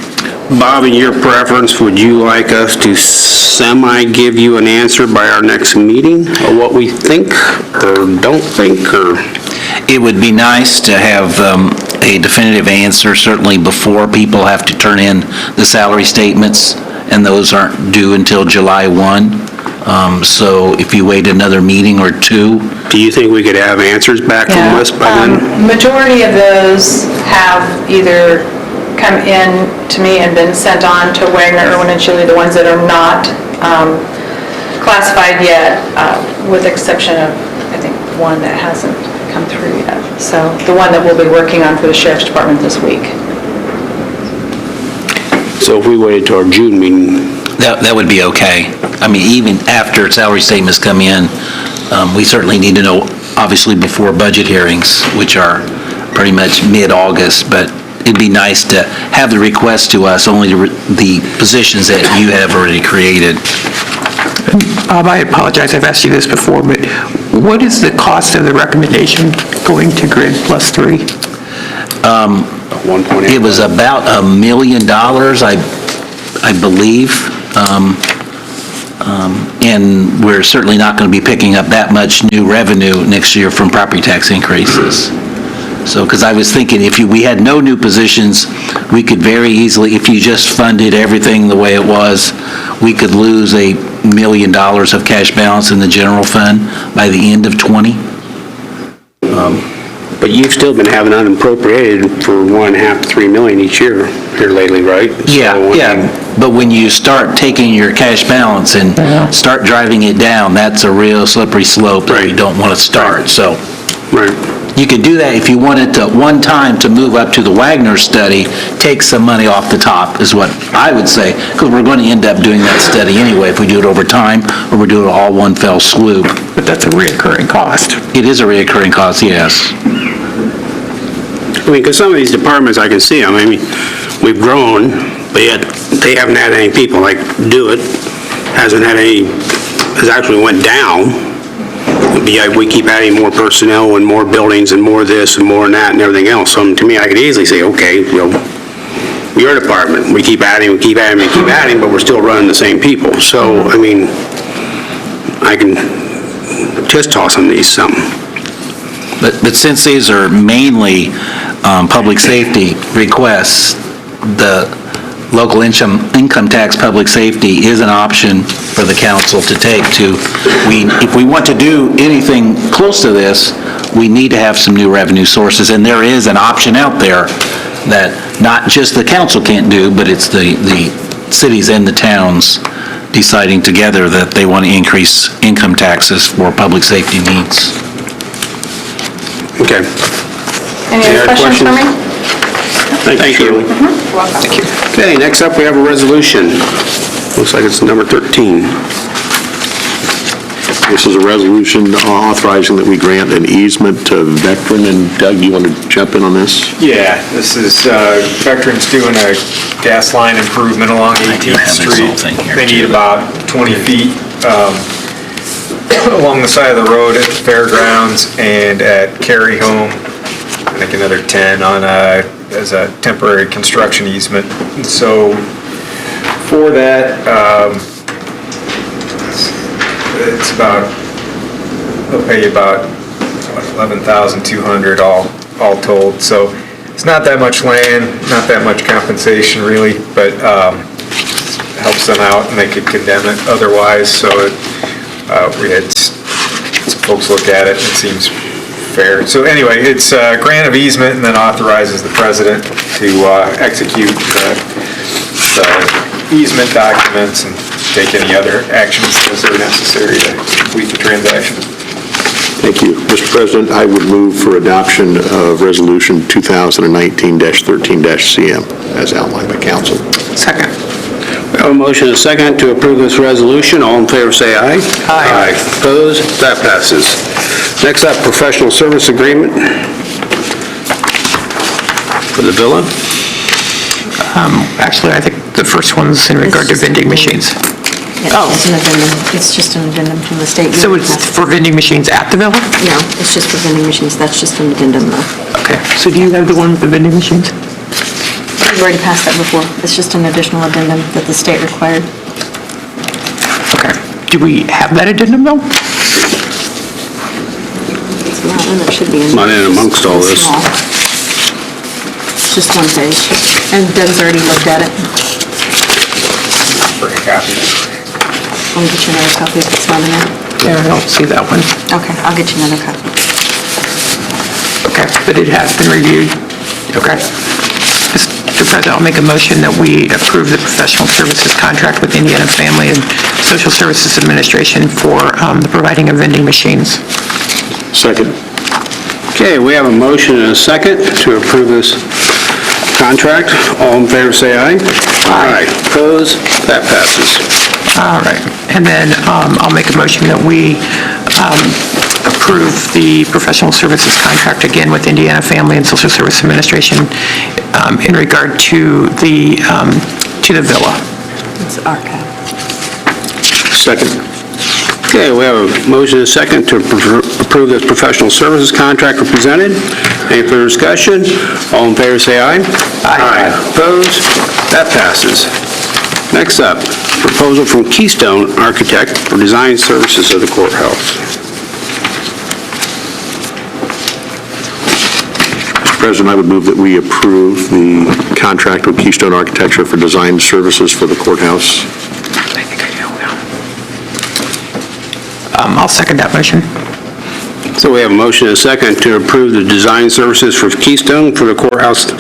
Bob, in your preference, would you like us to semi-give you an answer by our next meeting of what we think or don't think, or? It would be nice to have a definitive answer, certainly before people have to turn in the salary statements, and those aren't due until July 1. So if you wait another meeting or two. Do you think we could have answers back from West by then? Majority of those have either come in to me and been sent on to Wagner, Irwin, and Chile, the ones that are not classified yet, with the exception of, I think, one that hasn't come through yet. So the one that we'll be working on for the Sheriff's Department this week. So if we waited till our June meeting? That would be okay. Even after salary statements come in, we certainly need to know, obviously, before budget hearings, which are pretty much mid-August, but it'd be nice to have the request to us, only the positions that you have already created. Bob, I apologize, I've asked you this before, but what is the cost of the recommendation going to Grid Plus 3? It was about $1 million, I believe. And we're certainly not going to be picking up that much new revenue next year from property tax increases. So, because I was thinking, if we had no new positions, we could very easily, if you just funded everything the way it was, we could lose $1 million of cash balance in the general fund by the end of '20. But you've still been having unappropriated for $1.5 to $3 million each year here lately, right? Yeah. But when you start taking your cash balance and start driving it down, that's a real slippery slope that you don't want to start, so. Right. You could do that if you wanted to, one time, to move up to the Wagner study, take some money off the top, is what I would say, because we're going to end up doing that study anyway, if we do it over time, or we do it all one fell swoop. But that's a reoccurring cost. It is a reoccurring cost, yes. Because some of these departments, I can see them, we've grown, but yet they haven't had any people, like Do It has actually went down. We keep adding more personnel and more buildings and more this and more that and everything else. So to me, I could easily say, okay, your department, we keep adding, but we're still running the same people. So, I can just toss them these something. But since these are mainly public safety requests, the local income tax public safety is an option for the council to take if we want to do anything close to this, we need to have some new revenue sources, and there is an option out there that not just the council can't do, but it's the cities and the towns deciding together that they want to increase income taxes for public safety needs. Okay. Any other questions for me? Thank you. Welcome. Thank you. Okay, next up, we have a resolution. Looks like it's number 13. This is a resolution authorizing that we grant an easement to Veteran, and Doug, you want to jump in on this? Yeah, this is Veterans doing a gas line improvement along 18th Street. They need about 20 feet along the side of the road at the fairgrounds and at Cary Home. I think another 10 on as a temporary construction easement. And so for that, it's about, they'll pay you about $11,200 all told. So it's not that much land, not that much compensation really, but helps them out and they could condemn it otherwise. So it's folks look at it, it seems fair. So anyway, it's a grant of easement and then authorizes the president to execute the easement documents and take any other actions as are necessary to complete the transaction. Thank you. Mr. President, I would move for adoption of Resolution 2019-13-CM as outlined by council. Second. We have a motion and a second to approve this resolution. All in favor, say aye. Aye. Opposed? That passes. Next up, professional service agreement for the villa. Actually, I think the first one's in regard to vending machines. Yeah, it's an addendum. It's just an addendum from the state. So it's for vending machines at the villa? No, it's just for vending machines. That's just an addendum, though. Okay. So do you have the one with the vending machines? We've already passed that before. It's just an additional addendum that the state required. Okay. Do we have that addendum, though? It's not in, it should be in. Not in amongst all this. Small. It's just one page. And Doug's already looked at it. Bring a copy. I'll get you another copy if it's not in there. Yeah, I don't see that one. Okay, I'll get you another copy. Okay, but it has been reviewed? Okay. Mr. President, I'll make a motion that we approve the professional services contract with Indiana Family and Social Services Administration for the providing of vending machines. Second. Okay, we have a motion and a second to approve this contract. All in favor, say aye. Aye. Opposed? That passes. All right, and then I'll make a motion that we approve the professional services contract again with Indiana Family and Social Service Administration in regard to the villa. It's archive. Second. Okay, we have a motion and a second to approve this professional services contract presented. Any further discussion? All in favor, say aye. Aye. Opposed? That passes. Next up, proposal from Keystone Architect for design services of the courthouse. Mr. President, I would move that we approve the contract with Keystone Architecture for design services for the courthouse. I think I know now. I'll second that motion. So we have a motion and a second to approve the design services for Keystone for the courthouse.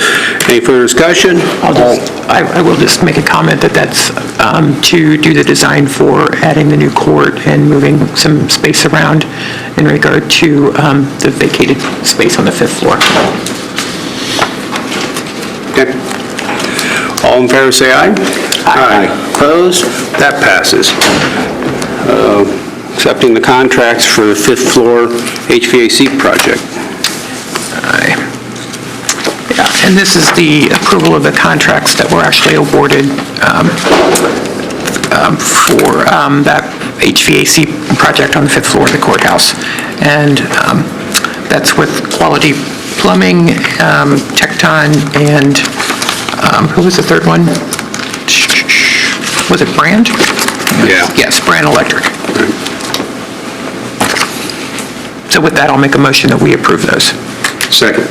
Any further discussion? I will just make a comment that that's to do the design for adding the new court and moving some space around in regard to the vacated space on the 5th floor. Okay. All in favor, say aye. Aye. Opposed? That passes. Accepting the contracts for the 5th floor HVAC project. Aye. Yeah, and this is the approval of the contracts that were actually awarded for that HVAC project on the 5th floor of the courthouse. And that's with Quality Plumbing, Tecton, and who was the third one? Was it Brand? Yeah. Yes, Brand Electric. So with that, I'll make a motion that we approve those. Second.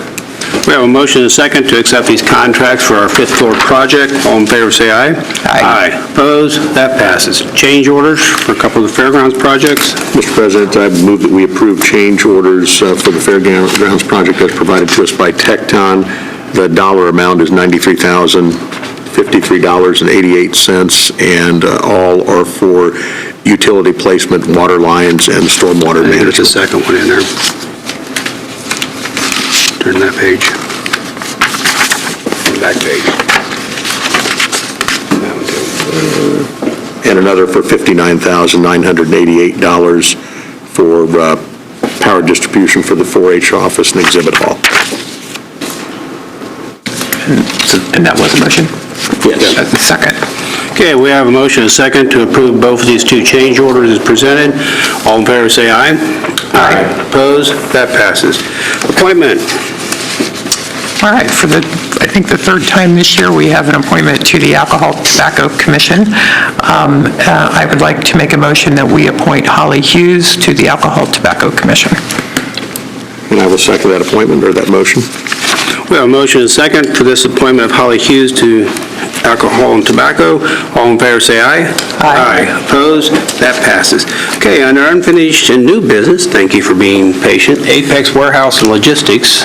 We have a motion and a second to accept these contracts for our 5th floor project. All in favor, say aye. Aye. Opposed? That passes. Change orders for a couple of the fairgrounds projects. Mr. President, I move that we approve change orders for the fairgrounds project as provided to us by Tecton. The dollar amount is $93,053.88, and all are for utility placement, water lines, and stormwater There's management. a second one in there. Turn that page. Back page. That one too. And another for $59,988 for power distribution for the 4-H office and exhibit hall. And that was a motion? Yes. That's the second. Okay, we have a motion and a second to approve both of these two change orders as presented. All in favor, say aye. Aye. Opposed? That passes. Appointment. All right, for I think the third time this year, we have an appointment to the Alcohol Tobacco Commission. I would like to make a motion that we appoint Holly Hughes to the Alcohol Tobacco Commission. And I will second that appointment or that motion. We have a motion and a second for this appointment of Holly Hughes to Alcohol and Tobacco. All in favor, say aye. Aye. Opposed? That passes. Okay, under unfinished and new business, thank you for being patient, Apex Warehouse and Logistics.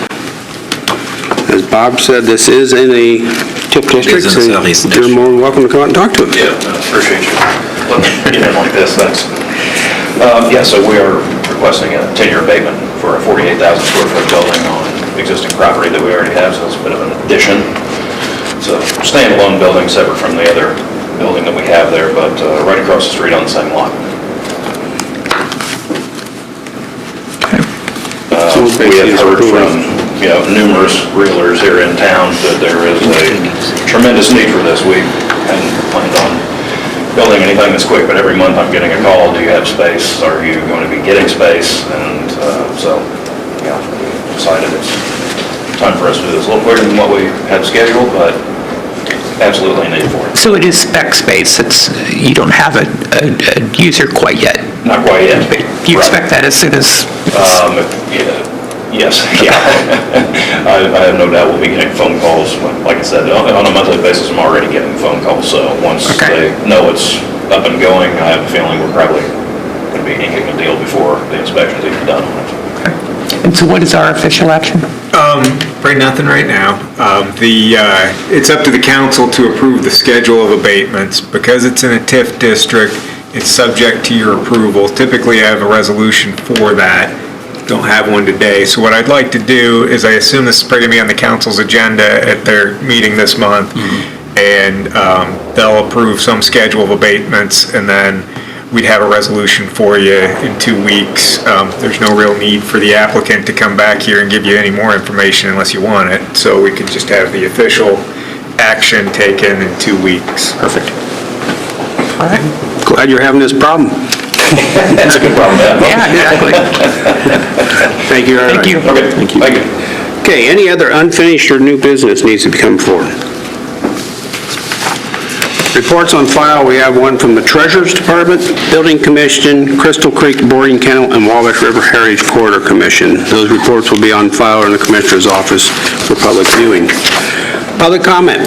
As Bob said, this is in a TIP district, It is in the southeast so you're more than welcome to come out and talk to us. Yeah, appreciate you. Get in like this, thanks. So we are requesting a 10-year abatement for a 48,000 square foot building on existing property that we already have, so it's a bit of an addition. It's a standalone building separate from the other building that we have there, but right across the street on the same lot. We have heard from, numerous realtors here in town that there is a tremendous need for this. We hadn't planned on building anything this quick, but every month I'm getting a call, do you have space? Are you going to be getting space? And we decided it's time for us to do this a little quicker than what we had scheduled, but absolutely need for it. So it is spec space, you don't have a user quite yet? Not quite yet. Do you expect that as soon as? Yes, yeah. I have no doubt we'll be getting phone calls. Like I said, on a monthly basis, I'm already getting phone calls, so once they know it's up and going, I have a feeling we're probably going to be inking a deal before the inspection's even done on it. And so what is our official action? Right, nothing right now. It's up to the council to approve the schedule of abatements. Because it's in a TIF district, it's subject to your approval. Typically, I have a resolution for that. Don't have one today. So what I'd like to do is, I assume this is probably going to be on the council's agenda at their meeting this month, and they'll approve some schedule of abatements, and then we'd have a resolution for you in 2 weeks. There's no real need for the applicant to come back here and give you any more information unless you want it. So we could just have the official action taken in 2 weeks. Perfect. All right. Glad you're having this problem. It's a good problem to have. Yeah, exactly. Thank you. Thank you. Okay, thank you. Okay, any other unfinished or new business needs to come forward? Reports on file, we have one from the Treasurer's Department, Building Commission, Crystal Creek Boarding Kennel, and Wabash River Heritage Corridor Commission. Those reports will be on file in the Commissioner's office for public viewing. Public comment?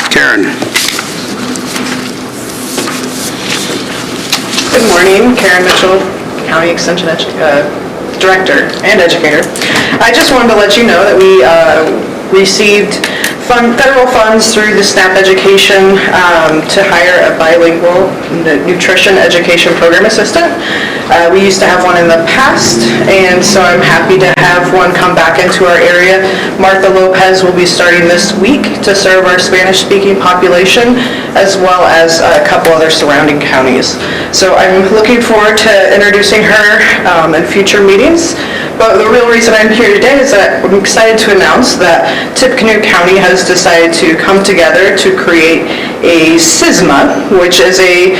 Karen? Good morning, Karen Mitchell, County Extension Director and Educator. I just wanted to let you know that we received federal funds through the SNAP education to hire a bilingual nutrition education program assistant. We used to have one in the past, and so I'm happy to have one come back into our area. Martha Lopez will be starting this week to serve our Spanish-speaking population, as well as a couple other surrounding counties. So I'm looking forward to introducing her in future meetings. But the real reason I'm here today is that I'm excited to announce that Tippecanoe County has decided to come together to create a CISMA, which is a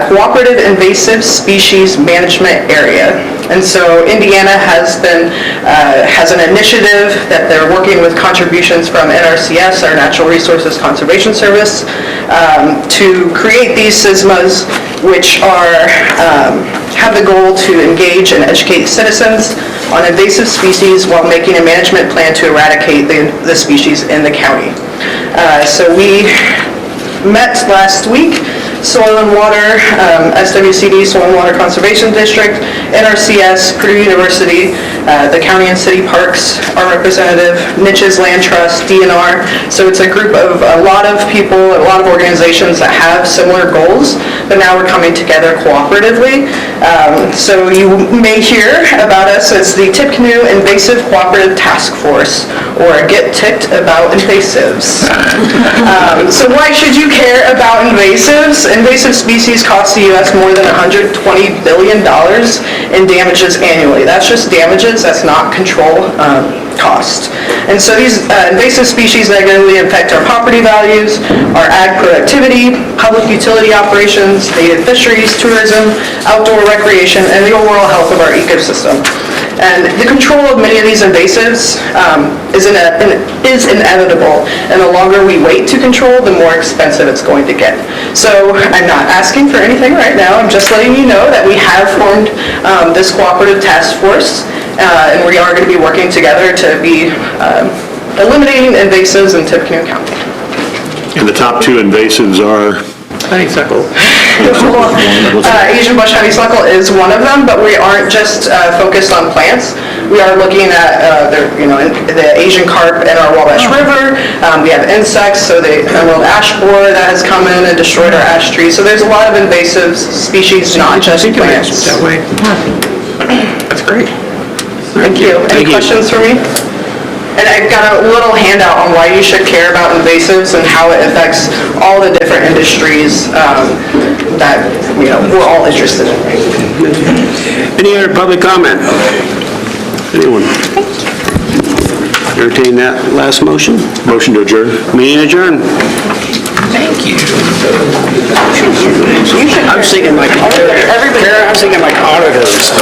Cooperative Invasive Species Management Area. And so Indiana has an initiative that they're working with contributions from NRCS, our Natural Resources Conservation Service, to create these CISMAs, which have the goal to engage and educate citizens on invasive species while making a management plan to eradicate the species in the county. So we met last week, Soil and Water, SWCD, Soil and Water Conservation District, NRCS, Purdue University, the county and city parks, our representative, Niches Land Trust, DNR. So it's a group of a lot of people, a lot of organizations that have similar goals, but now we're coming together cooperatively. So you may hear about us as the Tippecanoe Invasive Cooperative Task Force, or Get Tipped About Invasives. So why should you care about invasives? Invasive species cost the U.S. more than $120 billion in damages annually. That's just damages, that's not control cost. And so these invasive species negatively affect our property values, our ag productivity, public utility operations, native fisheries, tourism, outdoor recreation, and the overall health of our ecosystem. And the control of many of these invasives is inevitable, and the longer we wait to control, the more expensive it's going to get. So I'm not asking for anything right now, I'm just letting you know that we have formed this cooperative task force, and we are going to be working together to be eliminating invasives in Tippecanoe County. And the top two invasives are? Honeysuckle. Asian bush honeysuckle is one of them, but we aren't just focused on plants. We are looking at the Asian carp in our Wabash River. We have insects, so the emerald ash borer that has come in and destroyed our ash trees. So there's a lot of invasive species, not just plants. That way. That's great. Thank you. Any questions for me? And I've got a little handout on why you should care about invasives and how it affects all the different industries that we're all interested in. Any other public comment? Anyone? Entertain that last motion? Motion to adjourn. Meeting adjourned. Thank you. I'm thinking like auditors.